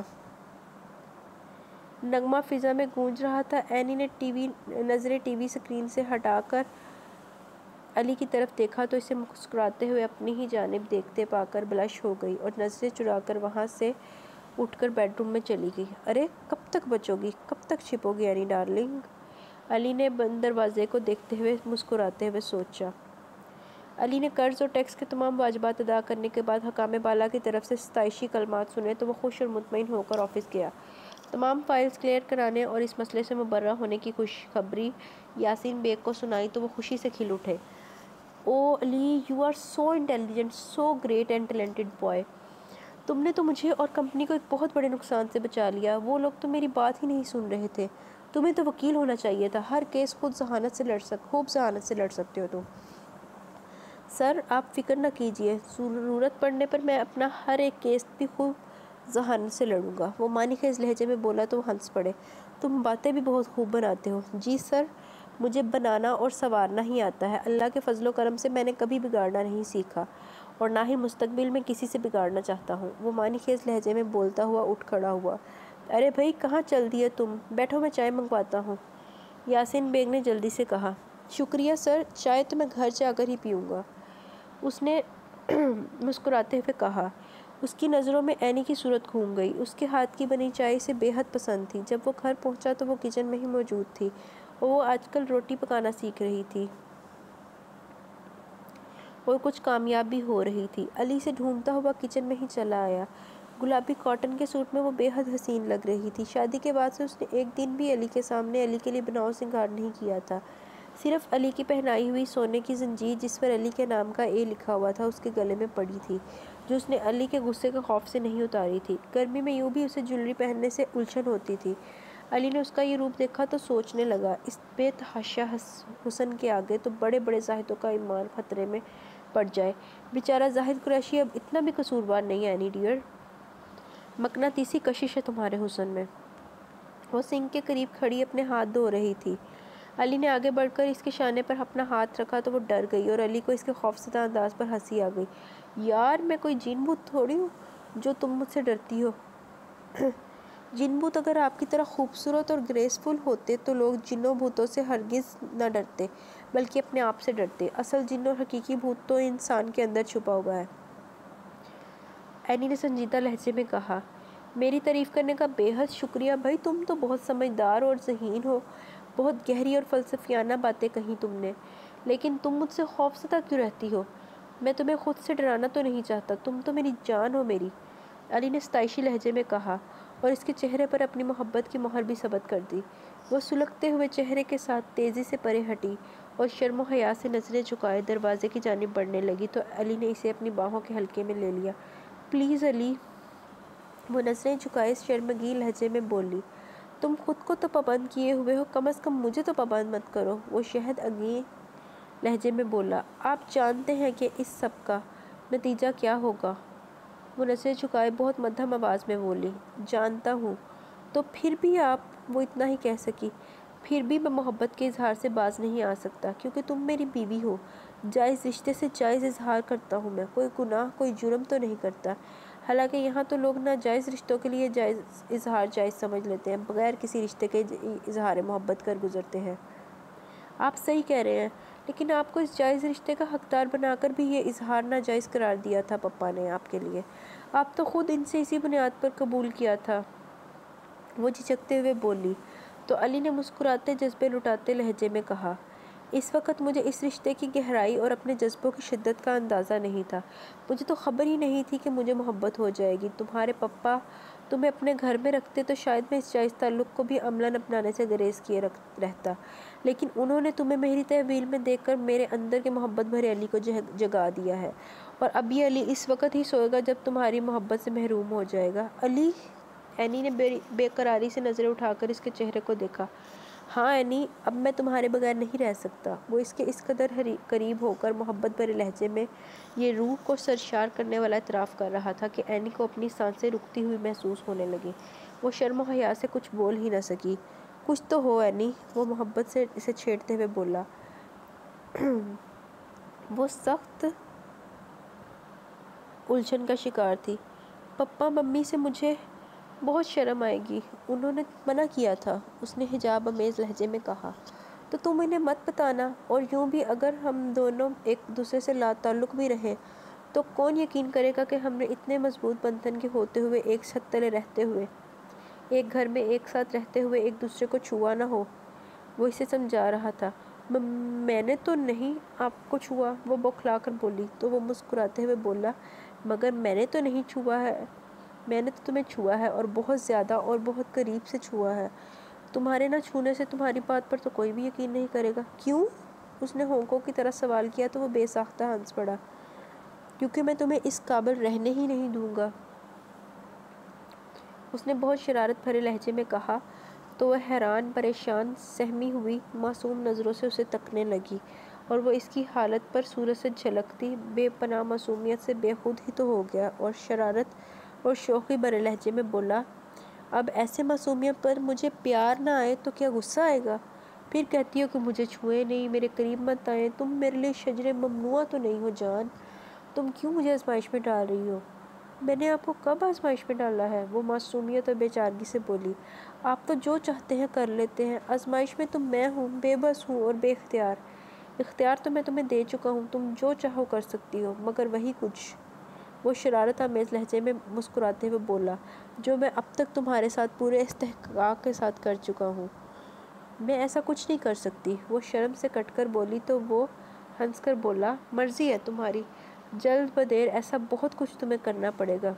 نغمہ فضا میں گونج رہا تھا۔ اینی نے نظریں ٹی وی سکرین سے ہٹا کر علی کی طرف دیکھا تو اسے مسکراتے ہوئے اپنی ہی جانب دیکھتے پا کر بلش ہو گئی اور نظریں چرا کر وہاں سے اٹھ کر بیڈ روم میں چلی گئی۔ ارے کب تک بچو گی، کب تک چھپو گی اینی ڈارلنگ؟ علی نے بند دروازے کو دیکھتے ہوئے مسکراتے ہوئے سوچا۔ علی نے قرض اور ٹیکس کے تمام واجبات ادا کرنے کے بعد حکام بالا کی طرف سے ستائشی کلمات سنے تو وہ خوش اور مطمئن ہو کر آفس گیا۔ تمام فائلز کلیئر کرانے اور اس مسئلے سے مبرہ ہونے کی خوشخبری یاسین بیگ کو سنائی تو وہ خوشی سے کھل اٹھے۔ Oh Ali, you are so intelligent, so great and talented boy. تم نے تو مجھے اور کمپنی کو ایک بہت بڑے نقصان سے بچا لیا۔ وہ لوگ تو میری بات ہی نہیں سن رہے تھے۔ تمہیں تو وکیل ہونا چاہیے تھا، ہر کیس خوب ذہانت سے لڑ سکتے ہو تم۔ سر آپ فکر نہ کیجیے، ضرورت پڑنے پر میں اپنا ہر ایک کیس بھی خوب ذہانت سے لڑوں گا، وہ معنی خیز لہجے میں بولا تو وہ ہنس پڑے۔ تم باتیں بھی بہت خوب بناتے ہو۔ جی سر، مجھے بنانا اور سنوارنا ہی آتا ہے، اللہ کے فضل و کرم سے میں نے کبھی بگاڑنا نہیں سیکھا اور نہ ہی مستقبل میں کسی سے بگاڑنا چاہتا ہوں، وہ معنی خیز لہجے میں بولتا ہوا اٹھ کھڑا ہوا۔ ارے بھائی کہاں چل دیے تم، بیٹھو میں چائے منگواتا ہوں، یاسین بیگ نے جلدی سے کہا۔ شکریہ سر، چائے تو میں گھر جا کر ہی پیوں گا۔ اس نے مسکراتے ہوئے کہا۔ اس کی نظروں میں اینی کی صورت گھوم گئی۔ اس کے ہاتھ کی بنی چائے اسے بے حد پسند تھی۔ جب وہ گھر پہنچا تو وہ کچن میں ہی موجود تھی اور وہ آج کل روٹی پکانا سیکھ رہی تھی اور کچھ کامیاب بھی ہو رہی تھی۔ علی سے ڈھونڈتا ہوا کچن میں ہی چلا آیا۔ گلابی کاٹن کے سوٹ میں وہ بے حد حسین لگ رہی تھی۔ شادی کے بعد سے اس نے ایک دن بھی علی کے سامنے علی کے لیے بناؤ سنگار نہیں کیا تھا۔ صرف علی کی پہنائی ہوئی سونے کی زنجیر جس پر علی کے نام کا اے لکھا ہوا تھا اس کے گلے میں پڑی تھی، جو اس نے علی کے غصے کے خوف سے نہیں اتاری تھی۔ گرمی میں یوں بھی اسے جویلری پہننے سے الجھن ہوتی تھی۔ علی نے اس کا یہ روپ دیکھا تو سوچنے لگا، اس بے تحاشا حسن کے آگے تو بڑے بڑے زاہدوں کا ایمان خطرے میں پڑ جائے۔ بیچارہ زاہد قریشی اب اتنا بھی قصوروار نہیں ہے اینی ڈیئر۔ مقناطیسی کشش ہے تمہارے حسن میں۔ وہ سنک کے قریب کھڑی اپنے ہاتھ دھو رہی تھی۔ علی نے آگے بڑھ کر اس کے شانے پر اپنا ہاتھ رکھا تو وہ ڈر گئی اور علی کو اس کے خوفزدہ انداز پر ہنسی آ گئی۔ یار میں کوئی جن بھوت تھوڑی ہوں جو تم مجھ سے ڈرتی ہو۔ جن بھوت اگر آپ کی طرح خوبصورت اور گریسفل ہوتے تو لوگ جنوں بھوتوں سے ہرگز نہ ڈرتے بلکہ اپنے آپ سے ڈرتے۔ اصل جن اور حقیقی بھوت تو انسان کے اندر چھپا ہوا ہے۔ اینی نے سنجیدہ لہجے میں کہا۔ میری تعریف کرنے کا بے حد شکریہ بھائی، تم تو بہت سمجھدار اور ذہین ہو، بہت گہری اور فلسفیانہ باتیں کہیں تم نے، لیکن تم مجھ سے خوفزدہ کیوں رہتی ہو؟ میں تمہیں خود سے ڈرانا تو نہیں چاہتا، تم تو میری جان ہو میری، علی نے ستائشی لہجے میں کہا اور اس کے چہرے پر اپنی محبت کی مہر بھی ثبت کر دی۔ وہ سلگتے ہوئے چہرے کے ساتھ تیزی سے پرے ہٹی اور شرم و حیا سے نظریں جھکائے دروازے کی جانب بڑھنے لگی تو علی نے اسے اپنی باہوں کے حلقے میں لے لیا۔ پلیز علی، وہ نظریں جھکائے شرمگی لہجے میں بولی، تم خود کو تو پابند کیے ہوئے ہو، کم از کم مجھے تو پابند مت کرو۔ وہ شہد انگیز لہجے میں بولا، آپ جانتے ہیں کہ اس سب کا نتیجہ کیا ہوگا؟ وہ نظریں جھکائے بہت مدھم آواز میں بولی، جانتا ہوں۔ تو پھر بھی وہ اتنا ہی کہہ سکی، پھر بھی میں محبت کے اظہار سے باز نہیں آ سکتا کیونکہ تم میری بیوی ہو۔ جائز رشتے سے جائز اظہار کرتا ہوں میں، کوئی گناہ کوئی جرم تو نہیں کرتا۔ حالانکہ یہاں تو لوگ ناجائز رشتوں کے لیے جائز اظہار جائز سمجھ لیتے ہیں، بغیر کسی رشتے کے اظہار محبت کر گزرتے ہیں۔ آپ صحیح کہہ رہے ہیں، لیکن آپ کو اس جائز رشتے کا حقدار بنا کر بھی یہ اظہار ناجائز قرار دیا تھا پپا نے آپ کے لیے۔ آپ تو خود ان سے اسی بنیاد پر قبول کیا تھا، وہ جھجکتے ہوئے بولی۔ تو علی نے مسکراتے جذبے لٹاتے لہجے میں کہا، اس وقت مجھے اس رشتے کی گہرائی اور اپنے جذبوں کی شدت کا اندازہ نہیں تھا۔ مجھے تو خبر ہی نہیں تھی کہ مجھے محبت ہو جائے گی۔ تمہارے پپا تمہیں اپنے گھر میں رکھتے تو شاید میں اس جائز تعلق کو بھی عملاً اپنانے سے گریز کیے رہتا، لیکن انہوں نے تمہیں میری تحویل میں دیکھ کر میرے اندر کے محبت بھرے علی کو جگا دیا ہے، اور اب یہ علی اس وقت ہی سوئے گا جب تمہاری محبت سے محروم ہو جائے گا۔ علی، اینی نے بے قراری سے نظریں اٹھا کر اس کے چہرے کو دیکھا۔ ہاں اینی، اب میں تمہارے بغیر نہیں رہ سکتا۔ وہ اس کے اس قدر قریب ہو کر محبت بھرے لہجے میں یہ روح کو سرشار کرنے والا اعتراف کر رہا تھا کہ اینی کو اپنی سانسیں رکتی ہوئی محسوس ہونے لگیں۔ وہ شرم و حیا سے کچھ بول ہی نہ سکی۔ کچھ تو ہو اینی، وہ محبت سے اسے چھیڑتے ہوئے بولا۔ وہ سخت الجھن کا شکار تھی۔ پپا ممی سے مجھے بہت شرم آئے گی، انہوں نے منع کیا تھا، اس نے حجاب آمیز لہجے میں کہا۔ تو تم انہیں مت بتانا، اور یوں بھی اگر ہم دونوں ایک دوسرے سے لا تعلق بھی رہیں تو کون یقین کرے گا کہ ہم نے اتنے مضبوط بندھن کے ہوتے ہوئے ایک چھت تلے رہتے ہوئے، ایک گھر میں ایک ساتھ رہتے ہوئے ایک دوسرے کو چھوا نہ ہو۔ وہ اسے سمجھا رہا تھا۔ میں نے تو نہیں آپ کو چھوا، وہ بوکھلا کر بولی تو وہ مسکراتے ہوئے بولا، مگر میں نے تو نہیں چھوا ہے، میں نے تو تمہیں چھوا ہے، اور بہت زیادہ اور بہت قریب سے چھوا ہے۔ تمہارے نہ چھونے سے تمہاری بات پر تو کوئی بھی یقین نہیں کرے گا۔ کیوں؟ اس نے ہونکوں کی طرح سوال کیا تو وہ بے ساختہ ہنس پڑا۔ کیونکہ میں تمہیں اس قابل رہنے ہی نہیں دوں گا، اس نے بہت شرارت بھرے لہجے میں کہا تو وہ حیران، پریشان، سہمی ہوئی معصوم نظروں سے اسے تکنے لگی، اور وہ اس کی حالت پر سورج سے جھلکتی بے پناہ معصومیت سے بے خود ہی تو ہو گیا اور شرارت اور شوخی بھرے لہجے میں بولا، اب ایسے معصومیت پر مجھے پیار نہ آئے تو کیا غصہ آئے گا؟ پھر کہتی ہو کہ مجھے چھوئے نہیں، میرے قریب مت آئیں، تم میرے لیے شجر ممنوعہ تو نہیں ہو جان، تم کیوں مجھے آزمائش میں ڈال رہی ہو؟ میں نے آپ کو کب آزمائش میں ڈالا ہے؟ وہ معصومیت اور بے چارگی سے بولی، آپ تو جو چاہتے ہیں کر لیتے ہیں، آزمائش میں تو میں ہوں، بے بس ہوں اور بے اختیار۔ اختیار تو میں تمہیں دے چکا ہوں، تم جو چاہو کر سکتی ہو، مگر وہی کچھ، وہ شرارت آمیز لہجے میں مسکراتے ہوئے بولا، جو میں اب تک تمہارے ساتھ پورے استحقاق کے ساتھ کر چکا ہوں۔ میں ایسا کچھ نہیں کر سکتی، وہ شرم سے کٹ کر بولی تو وہ ہنس کر بولا، مرضی ہے تمہاری، جلد بدیر ایسا بہت کچھ تمہیں کرنا پڑے گا۔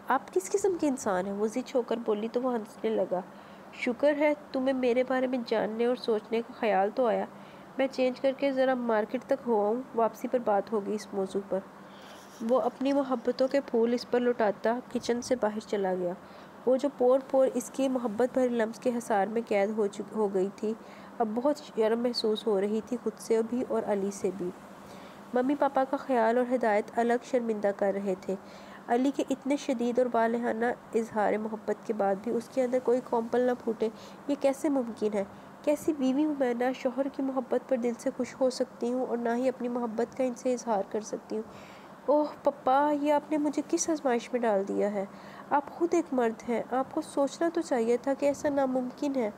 آپ کس قسم کے انسان ہیں؟ وہ ضد ہو کر بولی تو وہ ہنسنے لگا۔ شکر ہے تمہیں میرے بارے میں جاننے اور سوچنے کا خیال تو آیا۔ میں چینج کر کے ذرا مارکیٹ تک ہو آؤں، واپسی پر بات ہوگی اس موضوع پر۔ وہ اپنی محبتوں کے پھول اس پر لٹاتا کچن سے باہر چلا گیا۔ وہ جو پور پور اس کی محبت بھرے لمس کے حصار میں قید ہو گئی تھی، اب بہت شرم محسوس ہو رہی تھی، خود سے بھی اور علی سے بھی۔ ممی پاپا کا خیال اور ہدایت الگ شرمندہ کر رہے تھے۔ علی کے اتنے شدید اور والہانہ اظہار محبت کے بعد بھی اس کے اندر کوئی کومپل نہ پھوٹے، یہ کیسے ممکن ہے؟ کیسی بیوی ہوں میں، نہ شوہر کی محبت پر دل سے خوش ہو سکتی ہوں اور نہ ہی اپنی محبت کا ان سے اظہار کر سکتی ہوں۔ اوہ پپا، یہ آپ نے مجھے کس آزمائش میں ڈال دیا ہے؟ آپ خود ایک مرد ہیں، آپ کو سوچنا تو چاہیے تھا کہ ایسا ناممکن ہے،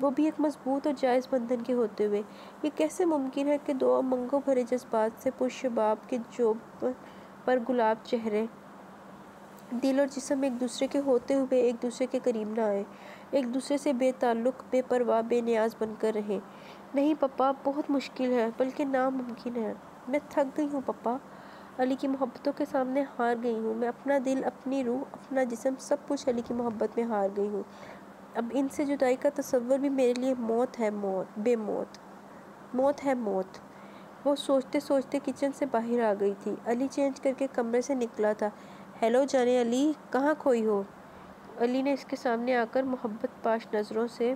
وہ بھی ایک مضبوط اور جائز بندھن کے ہوتے ہوئے۔ یہ کیسے ممکن ہے کہ دو امنگوں بھرے جذبات سے پرشباب کے جوبن پر گلاب چہرے، دل اور جسم ایک دوسرے کے ہوتے ہوئے ایک دوسرے کے قریب نہ آئے، ایک دوسرے سے بے تعلق، بے پرواہ، بے نیاز بن کر رہیں؟ نہیں پپا، بہت مشکل ہے، بلکہ ناممکن ہے۔ میں تھک گئی ہوں پپا، علی کی محبتوں کے سامنے ہار گئی ہوں۔ میں اپنا دل، اپنی روح، اپنا جسم، سب کچھ علی کی محبت میں ہار گئی ہوں۔ اب ان سے جدائی کا تصور بھی میرے لیے موت ہے، بے موت، موت ہے موت۔ وہ سوچتے سوچتے کچن سے باہر آ گئی تھی۔ علی چینج کر کے کمرے سے نکلا تھا۔ ہیلو جانے علی، کہاں کھوئی ہو؟ علی نے اس کے سامنے آ کر محبت پاش نظروں سے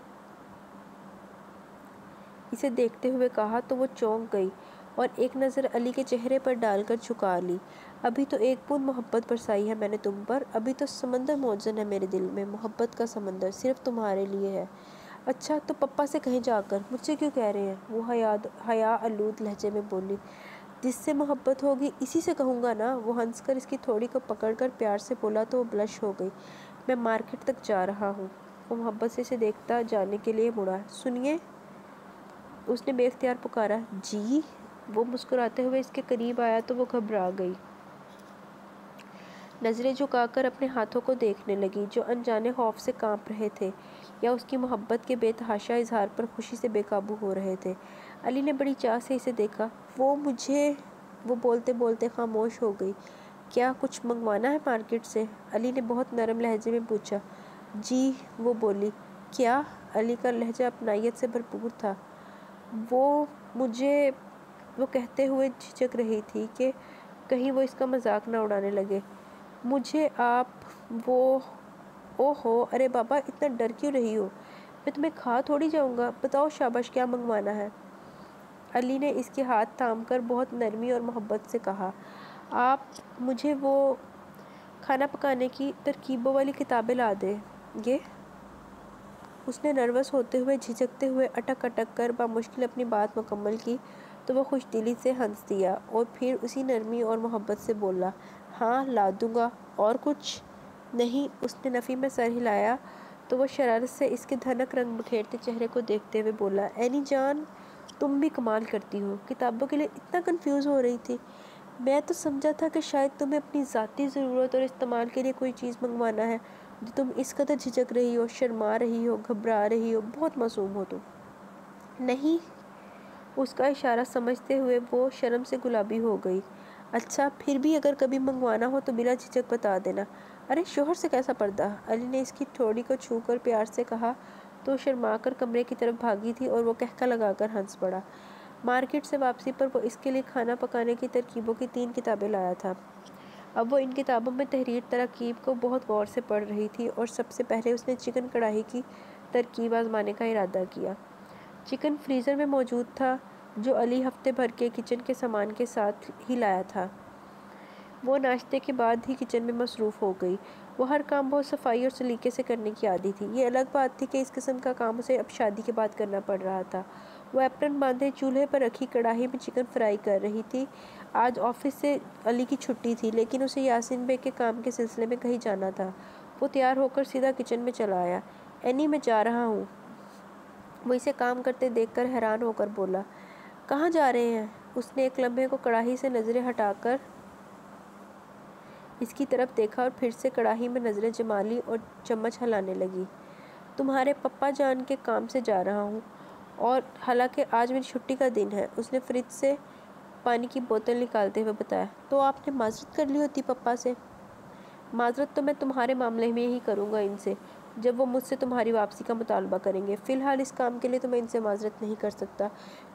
اسے دیکھتے ہوئے کہا تو وہ چونک گئی اور ایک نظر علی کے چہرے پر ڈال کر جھکا لی۔ ابھی تو ایک بوند محبت برسائی ہے میں نے تم پر، ابھی تو سمندر موجن ہے میرے دل میں، محبت کا سمندر، صرف تمہارے لیے ہے۔ اچھا تو پپا سے کہیں جا کر، مجھ سے کیوں کہہ رہے ہیں؟ وہ حیا آلود لہجے میں بولی۔ جس سے محبت ہوگی اسی سے کہوں گا نا۔ وہ ہنس کر اس کی تھوڑی کو پکڑ کر پیار سے بولا تو وہ بلش ہو گئی۔ میں مارکیٹ تک جا رہا ہوں۔ وہ محبت سے اسے دیکھتا جانے کے لیے مڑا۔ سنیے، اس نے بے اختیار پکارا۔ جی؟ وہ مسکراتے ہوئے اس کے قریب آیا تو وہ گھبرا گئی، نظریں جھکا کر اپنے ہاتھوں کو دیکھنے لگی جو انجانے خوف سے کانپ رہے تھے یا اس کی محبت کے بے تحاشا اظہار پر خوشی سے بے قابو ہو رہے تھے۔ علی نے بڑی چاہ سے اسے دیکھا۔ وہ بولتے بولتے خاموش ہو گئی۔ کیا کچھ منگوانا ہے مارکیٹ سے؟ علی نے بہت نرم لہجے میں پوچھا۔ جی، وہ بولی۔ کیا؟ علی کا لہجہ اپنائیت سے بھرپور تھا۔ وہ کہتے ہوئے جھجک رہی تھی کہ کہیں وہ اس کا مذاق نہ اڑانے لگے۔ مجھے اوہ ہو، ارے بابا اتنا ڈر کیوں رہی ہو؟ میں تمہیں کھا تھوڑی جاؤں گا، بتاؤ شاباش کیا منگوانا ہے؟ علی نے اس کے ہاتھ تھام کر بہت نرمی اور محبت سے کہا، آپ مجھے وہ کھانا پکانے کی ترکیبوں والی کتابیں لا دیں گے؟ اس نے نروس ہوتے ہوئے، جھجکتے ہوئے، اٹک اٹک کر بامشکل اپنی بات مکمل کی تو وہ خوش دلی سے ہنس دیا اور پھر اسی نرمی اور محبت سے بولا، ہاں لا دوں گا۔ اور کچھ؟ نہیں۔ اس نے نفی میں سر ہلایا تو وہ شرارت سے اس کے دھنک رنگ بکھیرتے چہرے کو دیکھتے ہوئے بولا، اینی جان تم بھی کمال کرتی ہو، کتابوں کے لیے اتنا کنفیوز ہو رہی تھی؟ میں تو سمجھا تھا کہ شاید تمہیں اپنی ذاتی ضرورت اور استعمال کے لیے کوئی چیز منگوانا ہے جو تم اس قدر جھجک رہی ہو، شرما رہی ہو، گھبرا رہی ہو، بہت معصوم ہو تم۔ نہیں۔ اس کا اشارہ سمجھتے ہوئے وہ شرم سے گلابی ہو گئی۔ اچھا پھر بھی اگر کبھی منگوانا ہو تو بلا جھجک بتا دینا۔ ارے شوہر سے کیسا پردہ؟ علی نے اس کی ٹھوڑی کو چھو کر پیار سے کہا تو شرما کر کمرے کی طرف بھاگی تھی اور وہ کہکا لگا کر ہنس پڑا۔ مارکیٹ سے واپسی پر وہ اس کے لیے کھانا پکانے کی ترکیبوں کی 3 کتابیں لایا تھا۔ اب وہ ان کتابوں میں تحریر تراکیب کو بہت غور سے پڑھ رہی تھی اور سب سے پہلے اس نے چکن کڑھائی کی ترکیب آزمانے کا ارادہ کیا۔ چکن فریزر میں موجود تھا جو علی ہفتے بھر کے کچن کے سامان کے ساتھ ہی لایا تھا۔ وہ ناشتے کے بعد ہی کچن میں مصروف ہو گئی۔ وہ ہر کام بہت صفائی اور سلیقے سے کرنے کی عادی تھی۔ یہ الگ بات تھی کہ اس قسم کا کام اسے اب شادی کے بعد کرنا پڑ رہا تھا۔ وہ ایپرن باندھے چولہے پر رکھی کڑاہی میں چکن فرائی کر رہی تھی۔ آج آفس سے علی کی چھٹی تھی لیکن اسے یاسین بے کے کام کے سلسلے میں کہیں جانا تھا۔ وہ تیار ہو کر سیدھا کچن میں چلا آیا۔ اینی میں جا رہا ہوں، وہ اسے کام کرتے دیکھ کر حیران ہو کر بولا۔ کہاں جا رہے ہیں؟ اس نے ایک لمحے کو کڑاہی سے نظریں ہٹا کر اس کی طرف دیکھا اور پھر سے کڑاہی میں نظریں جما لی اور چمچ ہلانے لگی۔ تمہارے پپا جان کے کام سے جا رہا ہوں، اور حالانکہ آج میری چھٹی کا دن ہے، اس نے فریج سے پانی کی بوتل نکالتے ہوئے بتایا۔ تو آپ نے معذرت کر لی ہوتی پپا سے؟ معذرت تو میں تمہارے معاملے میں ہی کروں گا ان سے، جب وہ مجھ سے تمہاری واپسی کا مطالبہ کریں گے۔ فی الحال اس کام کے لیے تو میں ان سے معذرت نہیں کر سکتا،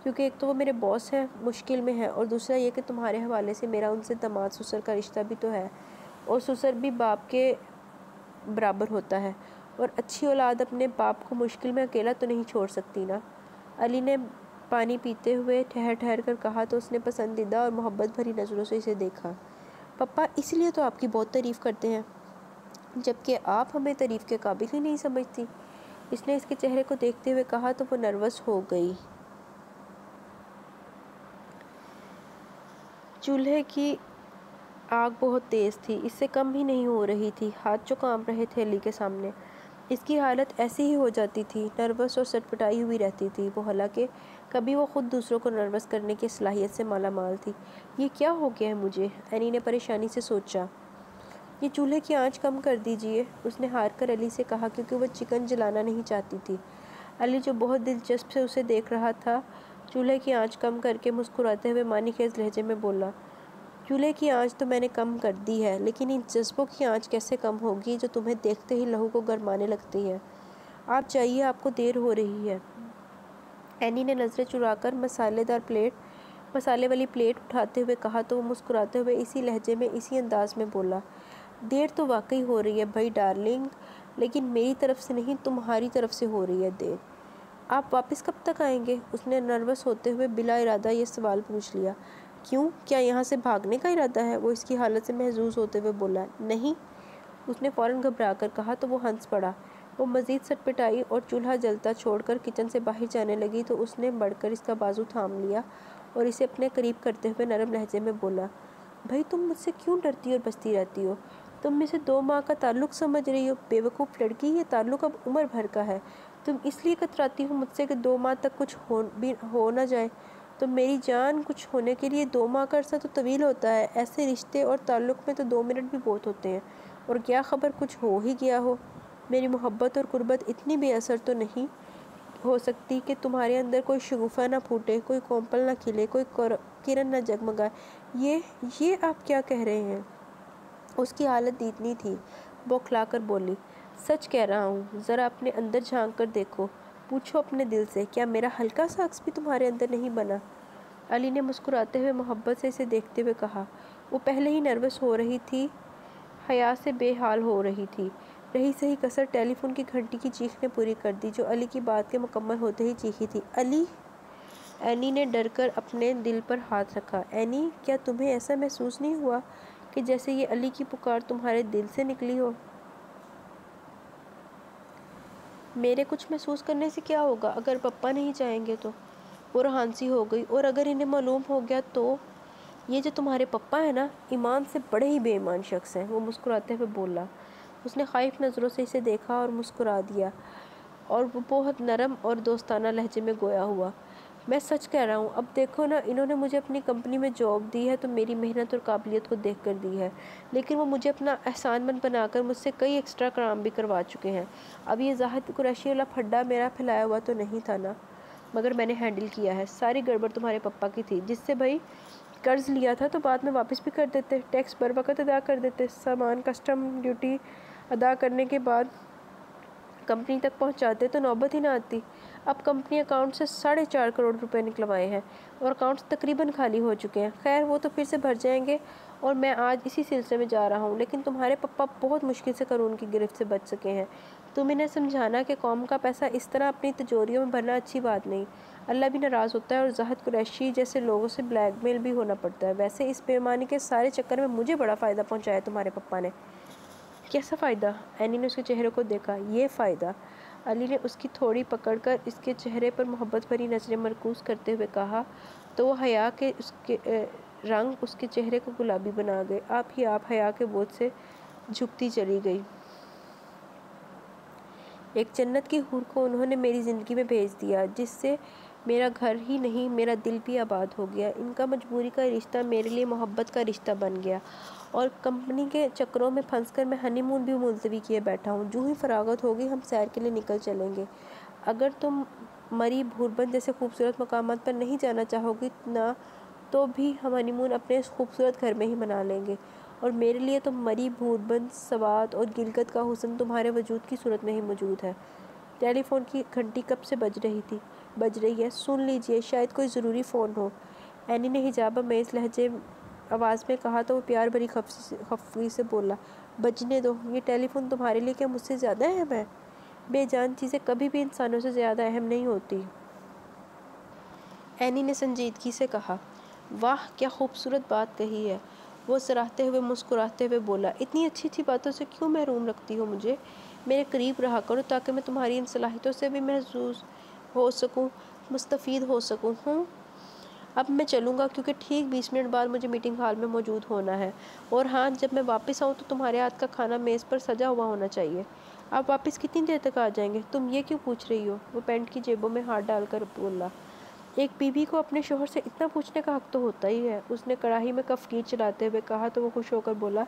کیونکہ ایک تو وہ میرے باس ہیں، مشکل میں ہے، اور دوسرا یہ کہ تمہارے حوالے سے میرا ان سے داماد سسر کا رشتہ بھی تو ہے، اور سسر بھی باپ کے برابر ہوتا ہے، اور اچھی اولاد اپنے باپ کو مشکل میں اکیلا تو نہیں چھوڑ سکتی نا۔ علی نے پانی پیتے ہوئے ٹھہر کر کہا تو اس نے پسندیدہ اور محبت بھری نظروں سے اسے دیکھا۔ پپا اس لیے تو آپ کی بہت تعریف کرتے ہیں، جبکہ آپ ہمیں تعریف کے قابل ہی نہیں سمجھتی۔ اس نے اس کے چہرے کو دیکھتے ہوئے کہا تو وہ نروس ہو گئی۔ چولہے کی آگ بہت تیز تھی، اس سے کم ہی نہیں ہو رہی تھی، ہاتھ جو کانپ رہے تھے علی کے سامنے۔ اس کی حالت ایسی ہی ہو جاتی تھی، نروس اور سٹپٹائی ہوئی رہتی تھی وہ، حالانکہ کبھی وہ خود دوسروں کو نروس کرنے کی صلاحیت سے مالا مال تھی۔ یہ کیا ہو گیا ہے مجھے؟ اینی نے پریشانی سے سوچا۔ یہ چولہے کی آنچ کم کر دیجئے، اس نے ہار کر علی سے کہا، کیونکہ وہ چکن جلانا نہیں چاہتی تھی۔ علی جو بہت دلچسپ سے اسے دیکھ رہا تھا، چولہے کی آنچ کم کر کے مسکراتے ہوئے معنی خیز لہجے میں بولا، چولہے کی آنچ تو میں نے کم کر دی ہے، لیکن ان جذبوں کی آنچ کیسے کم ہوگی جو تمہیں دیکھتے ہی لہو کو گرمانے لگتی ہے؟ آپ جائیے، آپ کو دیر ہو رہی ہے۔ اینی نے نظریں چرا کر مسالے والی پلیٹ اٹھاتے ہوئے کہا تو وہ مسکراتے ہوئے اسی لہجے میں اسی انداز میں بولا، دیر تو واقعی ہو رہی ہے بھائی ڈارلنگ، لیکن میری طرف سے نہیں، تمہاری طرف سے ہو رہی ہے دیر۔ آپ واپس کب تک آئیں گے؟ اس نے نروس ہوتے ہوئے بلا ارادہ یہ سوال پوچھ لیا۔ کیوں؟ کیا یہاں سے بھاگنے کا ارادہ ہے؟ وہ اس کی حالت سے محظوظ ہوتے ہوئے بولا۔ نہیں، اس نے فوراً گھبرا کر کہا تو وہ ہنس پڑا۔ وہ مزید سٹپٹائی اور چولہا جلتا چھوڑ کر کچن سے باہر جانے لگی تو اس نے بڑھ کر اس کا بازو تھام لیا اور اسے اپنے قریب کرتے ہوئے نرم لہجے میں بولا، بھائی تم مجھ سے کیوں ڈرتی اور بچتی رہتی ہو؟ تم مجھے 2 ماہ کا تعلق سمجھ رہی ہو؟ بے وقوف لڑکی، یہ تعلق اب عمر بھر کا ہے۔ تم اس لیے کتراتی ہو مجھ سے کہ 2 ماہ تک کچھ ہو نہ جائے؟ تو میری جان، کچھ ہونے کے لیے 2 ماہ کا عرصہ تو طویل ہوتا ہے، ایسے رشتے اور تعلق میں تو 2 منٹ بھی بہت ہوتے ہیں، اور کیا خبر کچھ ہو ہی گیا ہو۔ میری محبت اور قربت اتنی بے اثر تو نہیں ہو سکتی کہ تمہارے اندر کوئی شگوفہ نہ پھوٹے، کوئی کومپل نہ کھلے، کوئی کرن نہ جگمگائے۔ یہ آپ کیا کہہ رہے ہیں؟ اس کی حالت دیدنی تھی، بوکھلا کر بولی، سچ کہہ رہا ہوں، ذرا اپنے اندر جھانک کر دیکھو، پوچھو اپنے دل سے، کیا میرا ہلکا سا عکس بھی تمہارے اندر نہیں بنا؟ علی نے مسکراتے ہوئے محبت سے اسے دیکھتے ہوئے کہا۔ وہ پہلے ہی نروس ہو رہی تھی، حیا سے بے حال ہو رہی تھی۔ رہی سہی کسر ٹیلی فون کی گھنٹی کی چیخ نے پوری کر دی، جو علی کی بات کے مکمل ہوتے ہی چیخی تھی۔ علی! اینی نے ڈر کر اپنے دل پر ہاتھ رکھا۔ اینی، کیا تمہیں ایسا محسوس نہیں ہوا کہ جیسے یہ علی کی پکار تمہارے دل سے نکلی ہو؟ میرے کچھ محسوس کرنے سے کیا ہوگا اگر پپا نہیں چاہیں گے تو؟ وہ روحانسی ہو گئی۔ اور اگر انہیں معلوم ہو گیا تو؟ یہ جو تمہارے پپا ہیں نا، ایمان سے بڑے ہی بے ایمان شخص ہیں، وہ مسکراتے ہوئے بولا۔ اس نے خائف نظروں سے اسے دیکھا اور مسکرا دیا، اور وہ بہت نرم اور دوستانہ لہجے میں گویا ہوا، میں سچ کہہ رہا ہوں، اب دیکھو نا، انہوں نے مجھے اپنی کمپنی میں جاب دی ہے تو میری محنت اور قابلیت کو دیکھ کر دی ہے، لیکن وہ مجھے اپنا احسان مند بنا کر مجھ سے کئی ایکسٹرا کام بھی کروا چکے ہیں۔ اب یہ زاہد قریشی والا پھڈا میرا پھیلایا ہوا تو نہیں تھا نا، مگر میں نے ہینڈل کیا ہے۔ ساری گڑبڑ تمہارے پپا کی تھی، جس سے بھائی قرض لیا تھا تو بعد میں واپس بھی کر دیتے، ٹیکس بر وقت ادا کر دیتے، سامان کسٹم ڈیوٹی ادا کرنے کے بعد کمپنی تک پہنچاتے تو نوبت ہی نہ آتی۔ اب کمپنی اکاؤنٹ سے 4.5 کروڑ روپے نکلوائے ہیں، اور اکاؤنٹس تقریباً خالی ہو چکے ہیں۔ خیر، وہ تو پھر سے بھر جائیں گے، اور میں آج اسی سلسلے میں جا رہا ہوں، لیکن تمہارے پپا بہت مشکل سے قانون کی گرفت سے بچ سکے ہیں۔ تم انہیں سمجھانا کہ قوم کا پیسہ اس طرح اپنی تجوریوں میں بھرنا اچھی بات نہیں، اللہ بھی ناراض ہوتا ہے، اور زاہد قریشی جیسے لوگوں سے بلیک میل بھی ہونا پڑتا ہے۔ ویسے اس بے ایمانی کے سارے چکر میں مجھے بڑا فائدہ پہنچایا تمہارے پپا نے۔ کیسا فائدہ؟ اینی نے اس کے چہرے کو دیکھا۔ یہ فائدہ؟ علی نے اس کی تھوڑی پکڑ کر اس کے چہرے پر محبت بھری نظریں مرکوز کرتے ہوئے کہا تو وہ حیا کے رنگ اس کے چہرے کو گلابی بنا گئے۔ آپ حیا کے بوجھ سے جھکتی چلی گئی۔ ایک جنت کی حور کو انہوں نے میری زندگی میں بھیج دیا، جس سے میرا گھر ہی نہیں میرا دل بھی آباد ہو گیا۔ ان کا مجبوری کا رشتہ میرے لیے محبت کا رشتہ بن گیا، اور کمپنی کے چکروں میں پھنس کر میں ہنی مون بھی ملتوی کیے بیٹھا ہوں۔ جو ہی فراغت ہوگی ہم سیر کے لیے نکل چلیں گے۔ اگر تم مری بھوربند جیسے خوبصورت مقامات پر نہیں جانا چاہو گی نہ تو بھی ہم ہنی مون اپنے اس خوبصورت گھر میں ہی منا لیں گے، اور میرے لیے تو مری بھوربند، سوات اور گلگت کا حسن تمہارے وجود کی صورت میں ہی موجود ہے۔ ٹیلی فون کی گھنٹی کب سے بج رہی ہے، سن لیجئے، شاید کوئی ضروری فون ہو۔ اینی نے حجاب آمیز لہجے آواز میں کہا تو وہ پیار بھری خفگی سے بولا، بجنے دو، یہ ٹیلی فون تمہارے لیے کیا مجھ سے زیادہ اہم ہے؟ بے جان چیزیں کبھی بھی انسانوں سے زیادہ اہم نہیں ہوتی۔ اینی نے سنجیدگی سے کہا، واہ کیا خوبصورت بات کہی ہے۔ وہ سراہتے ہوئے مسکراتے ہوئے بولا، اتنی اچھی اچھی باتوں سے کیوں محروم رکھتی ہو مجھے؟ میرے قریب رہا کرو تاکہ میں تمہاری ان صلاحیتوں سے بھی محظوظ ہو سکوں، مستفید ہو سکوں۔ اب میں چلوں گا کیونکہ ٹھیک 20 منٹ بعد مجھے میٹنگ ہال میں موجود ہونا ہے، اور ہاں جب میں واپس آؤں تو تمہارے ہاتھ کا کھانا میز پر سجا ہوا ہونا چاہیے۔ آپ واپس کتنی دیر تک آ جائیں گے؟ تم یہ کیوں پوچھ رہی ہو؟ وہ پینٹ کی جیبوں میں ہاتھ ڈال کر بولا، ایک بیوی کو اپنے شوہر سے اتنا پوچھنے کا حق تو ہوتا ہی ہے۔ اس نے کڑاہی میں کفگیر چلاتے ہوئے کہا تو وہ خوش ہو کر بولا،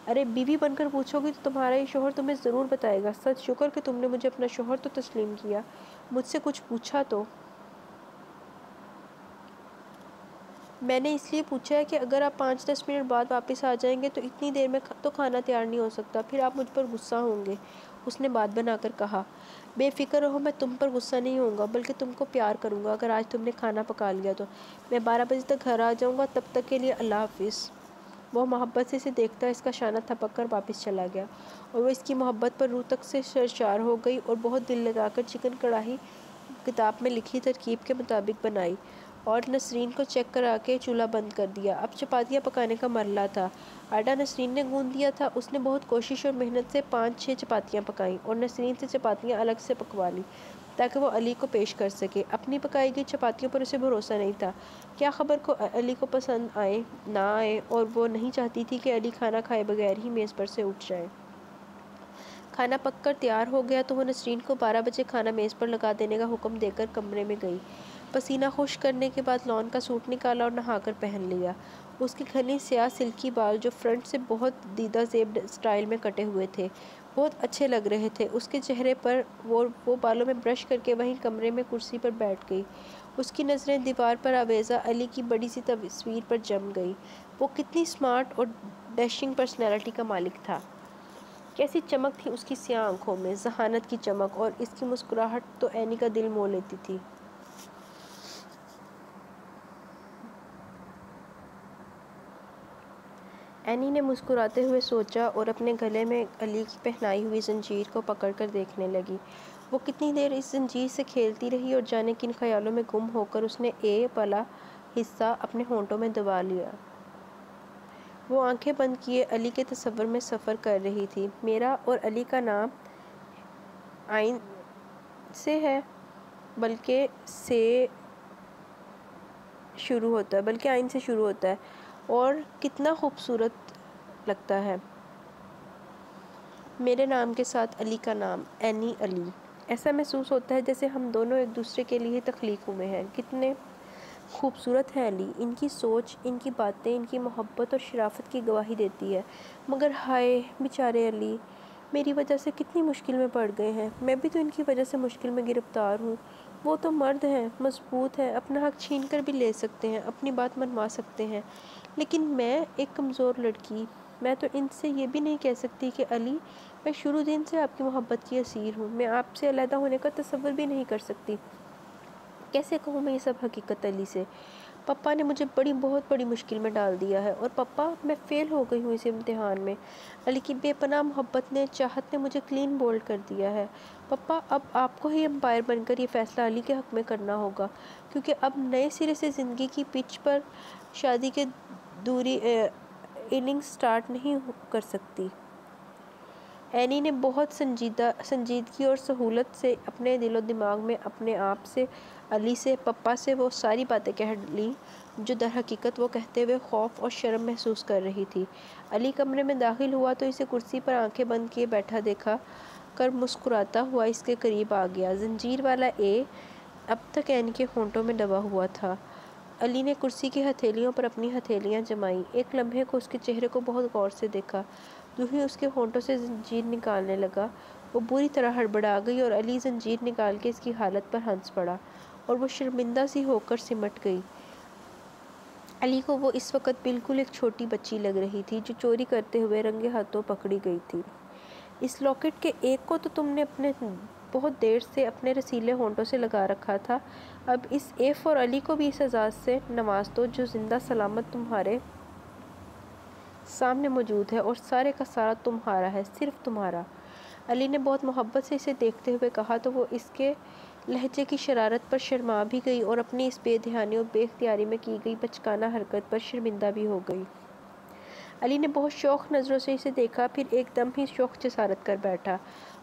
ارے بیوی بن کر پوچھو گی تو تمہارا یہ شوہر تمہیں ضرور بتائے گا۔ سچ شکر کہ تم نے مجھے اپنا شوہر تو تسلیم کیا، مجھ سے کچھ پوچھا تو۔ میں نے اس لیے پوچھا ہے کہ اگر آپ 5-10 منٹ بعد واپس آ جائیں گے تو اتنی دیر میں تو کھانا تیار نہیں ہو سکتا، پھر آپ مجھ پر غصہ ہوں گے۔ اس نے بات بنا کر کہا، بے فکر رہو، میں تم پر غصہ نہیں ہوں گا بلکہ تم کو پیار کروں گا اگر آج تم نے کھانا پکا لیا تو۔ میں 12 بجے تک گھر آ جاؤں گا، تب تک کے لیے اللہ حافظ۔ وہ محبت سے اسے دیکھتا اس کا شانہ تھپک کر واپس چلا گیا، اور وہ اس کی محبت پر روح تک سے سرشار ہو گئی اور بہت دل لگا کر چکن کڑھائی کتاب میں لکھی ترکیب کے مطابق بنائی، اور نسرین کو چیک کرا کے چولہا بند کر دیا۔ اب چپاتیاں پکانے کا مرحلہ تھا۔ آٹا نسرین نے گوندھ دیا تھا۔ اس نے بہت کوشش اور محنت سے 5-6 چپاتیاں پکائیں اور نسرین سے چپاتیاں الگ سے پکوا لیں تاکہ وہ علی کو پیش کر سکے۔ اپنی پکائی گئی چپاتیوں پر اسے بھروسہ نہیں تھا، کیا خبر علی کو پسند آئے نہ آئے، اور وہ نہیں چاہتی تھی کہ علی کھانا کھائے بغیر ہی میز پر سے اٹھ جائے۔ کھانا پک کر تیار ہو گیا تو وہ نسرین کو 12 بجے کھانا میز پر لگا دینے کا حکم دے کر کمرے میں گئی۔ پسینہ خشک کرنے کے بعد لون کا سوٹ نکالا اور نہا کر پہن لیا۔ اس کے گھنے سیاہ سلکی بال جو فرنٹ سے بہت دیدہ زیب سٹائل میں کٹے ہوئے تھے بہت اچھے لگ رہے تھے اس کے چہرے پر۔ وہ بالوں میں برش کر کے وہیں کمرے میں کرسی پر بیٹھ گئی۔ اس کی نظریں دیوار پر آویزہ علی کی بڑی سی تصویر پر جم گئی۔ وہ کتنی سمارٹ اور ڈیشنگ پرسنالٹی کا مالک تھا۔ کیسی چمک تھی اس کی سیاہ آنکھوں میں، ذہانت کی چمک، اور اس کی مسکراہٹ تو اینی کا دل مو لیتی تھی۔ اینی نے مسکراتے ہوئے سوچا اور اپنے گلے میں علی کی پہنائی ہوئی زنجیر کو پکڑ کر دیکھنے لگی۔ وہ کتنی دیر اس زنجیر سے کھیلتی رہی اور جانے کن خیالوں میں گم ہو کر اس نے والا حصہ اپنے ہونٹوں میں دبا لیا۔ وہ آنکھیں بند کیے علی کے تصور میں سفر کر رہی تھی۔ میرا اور علی کا نام آئین سے ہے بلکہ آئین سے شروع ہوتا ہے، اور کتنا خوبصورت لگتا ہے میرے نام کے ساتھ علی کا نام، اینی علی۔ ایسا محسوس ہوتا ہے جیسے ہم دونوں ایک دوسرے کے لیے تخلیق ہوئے ہیں۔ کتنے خوبصورت ہے علی، ان کی سوچ، ان کی باتیں، ان کی محبت اور شرافت کی گواہی دیتی ہے۔ مگر ہائے بیچارے علی، میری وجہ سے کتنی مشکل میں پڑ گئے ہیں۔ میں بھی تو ان کی وجہ سے مشکل میں گرفتار ہوں۔ وہ تو مرد ہیں، مضبوط ہیں، اپنا حق چھین کر بھی لے سکتے ہیں، اپنی بات منوا سکتے ہیں، لیکن میں ایک کمزور لڑکی، میں تو ان سے یہ بھی نہیں کہہ سکتی کہ علی میں شروع دن سے آپ کی محبت کی اسیر ہوں، میں آپ سے علیحدہ ہونے کا تصور بھی نہیں کر سکتی۔ کیسے کہوں میں یہ سب حقیقت علی سے؟ پپا نے مجھے بہت بڑی مشکل میں ڈال دیا ہے، اور پپا میں فیل ہو گئی ہوں اس امتحان میں۔ علی کی بے پناہ محبت نے، چاہت نے مجھے کلین بولڈ کر دیا ہے۔ پپا اب آپ کو ہی امپائر بن کر یہ فیصلہ علی کے حق میں کرنا ہوگا، کیونکہ اب نئے سرے سے زندگی کی پچ پر شادی کے دوری اننگز سٹارٹ نہیں کر سکتی۔ اینی نے بہت سنجیدگی اور سہولت سے اپنے دل و دماغ میں اپنے آپ سے، علی سے، پپا سے وہ ساری باتیں کہہ لیں جو در حقیقت وہ کہتے ہوئے خوف اور شرم محسوس کر رہی تھی۔ علی کمرے میں داخل ہوا تو اسے کرسی پر آنکھیں بند کیے بیٹھا دیکھا کر مسکراتا ہوا اس کے قریب آ گیا۔ زنجیر والا اب تک اینی کے ہونٹوں میں دبا ہوا تھا۔ علی نے کرسی کی ہتھیلیوں پر اپنی ہتھیلیاں جمائیں، ایک لمحے کو اس کے چہرے کو بہت غور سے دیکھا۔ یوں ہی اس کے ہونٹوں سے زنجیر نکالنے لگا۔ وہ بری طرح ہڑبڑا گئی اور علی زنجیر نکال کے اس کی حالت پر ہنس پڑا اور وہ شرمندہ سی ہو کر سمٹ گئی۔ علی کو وہ اس وقت بالکل ایک چھوٹی بچی لگ رہی تھی جو چوری کرتے ہوئے رنگے ہاتھوں پکڑی گئی تھی۔ اس لاکٹ کے ایک کو تو تم نے بہت دیر سے اپنے رسیلے ہونٹوں سے لگا رکھا تھا، اب اس ایف اور علی کو بھی اس اعزاز سے نواز دو جو زندہ سلامت تمہارے سامنے موجود ہے اور سارے کا سارا تمہارا ہے، صرف تمہارا۔ علی نے بہت محبت سے اسے دیکھتے ہوئے کہا تو وہ اس کے لہجے کی شرارت پر شرما بھی گئی اور اپنی اس بے دھیانی اور بے اختیاری میں کی گئی بچکانہ حرکت پر شرمندہ بھی ہو گئی۔ علی نے بہت شوق نظروں سے اسے دیکھا، پھر ایک دم ہی شوق جسارت کر بیٹھا۔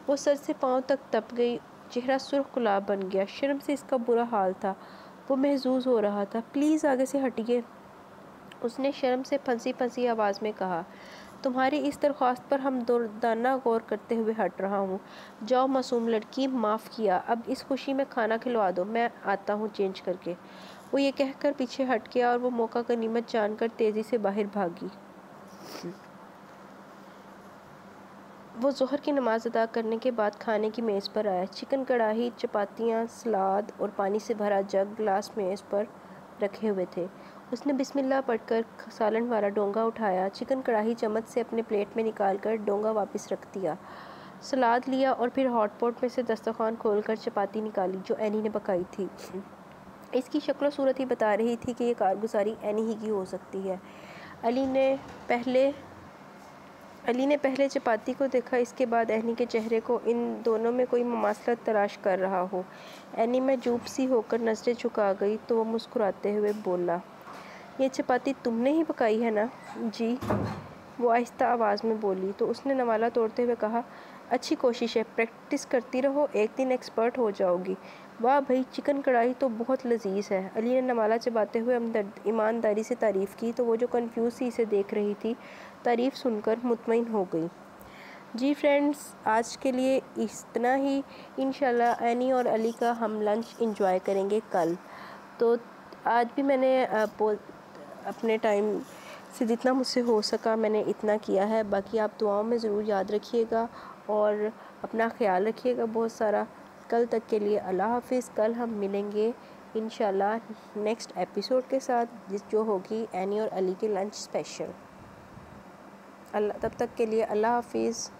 وہ سر سے پاؤں تک تپ گئی، چہرہ سرخ گلاب بن گیا، شرم سے اس کا برا حال تھا، وہ محظوظ ہو رہا تھا۔ پلیز آگے سے ہٹیے، اس نے شرم سے پھنسی پھنسی آواز میں کہا۔ تمہاری اس درخواست پر ہم دردانہ غور کرتے ہوئے ہٹ رہا ہوں۔ جاؤ معصوم لڑکی، معاف کیا، اب اس خوشی میں کھانا کھلوا دو، میں آتا ہوں چینج کر کے۔ وہ یہ کہہ کر پیچھے ہٹ گیا اور وہ موقع غنیمت جان کر تیزی سے باہر بھاگی۔ وہ ظہر کی نماز ادا کرنے کے بعد کھانے کی میز پر آیا۔ چکن کڑھائی، چپاتیاں، سلاد اور پانی سے بھرا جگ گلاس میز پر رکھے ہوئے تھے۔ اس نے بسم اللہ پڑھ کر سالن والا ڈونگا اٹھایا، چکن کڑھائی چمچ سے اپنے پلیٹ میں نکال کر ڈونگا واپس رکھ دیا، سلاد لیا اور پھر ہاٹ پاٹ میں سے دسترخوان کھول کر چپاتی نکالی جو اینی نے پکائی تھی۔ اس کی شکل و صورت ہی بتا رہی تھی کہ یہ کارگزاری اینی ہی کی ہو سکتی ہے۔ علی نے پہلے چپاتی کو دیکھا، اس کے بعد اینی کے چہرے کو، ان دونوں میں کوئی مماثلت تلاش کر رہا ہو۔ اینی معجوب سی ہو کر نظریں جھکا گئی تو وہ مسکراتے ہوئے بولا، یہ چپاتی تم نے ہی پکائی ہے نا؟ جی، وہ آہستہ آواز میں بولی تو اس نے نوالہ توڑتے ہوئے کہا، اچھی کوشش ہے، پریکٹس کرتی رہو، ایک دن ایکسپرٹ ہو جاؤ گی۔ واہ بھئی، چکن کڑھائی تو بہت لذیذ ہے۔ علی نے نوالہ چباتے ہوئے ایمانداری سے تعریف کی تو وہ جو کنفیوز سی اسے دیکھ رہی تھی تعریف سن کر مطمئن ہو گئی۔ جی فرینڈز، آج کے لیے اتنا ہی، انشاءاللہ اینی اور علی کا ہم لنچ انجوائے کریں گے کل۔ تو آج بھی میں نے اپنے ٹائم سے جتنا مجھ سے ہو سکا میں نے اتنا کیا ہے، باقی آپ دعاؤں میں ضرور یاد رکھیے گا اور اپنا خیال رکھیے گا بہت سارا۔ کل تک کے لیے اللہ حافظ۔ کل ہم ملیں گے انشاءاللہ نیکسٹ ایپیسوڈ کے ساتھ جو ہوگی اینی اور علی کے لنچ اسپیشل۔ تب تک کے لیے اللہ حافظ۔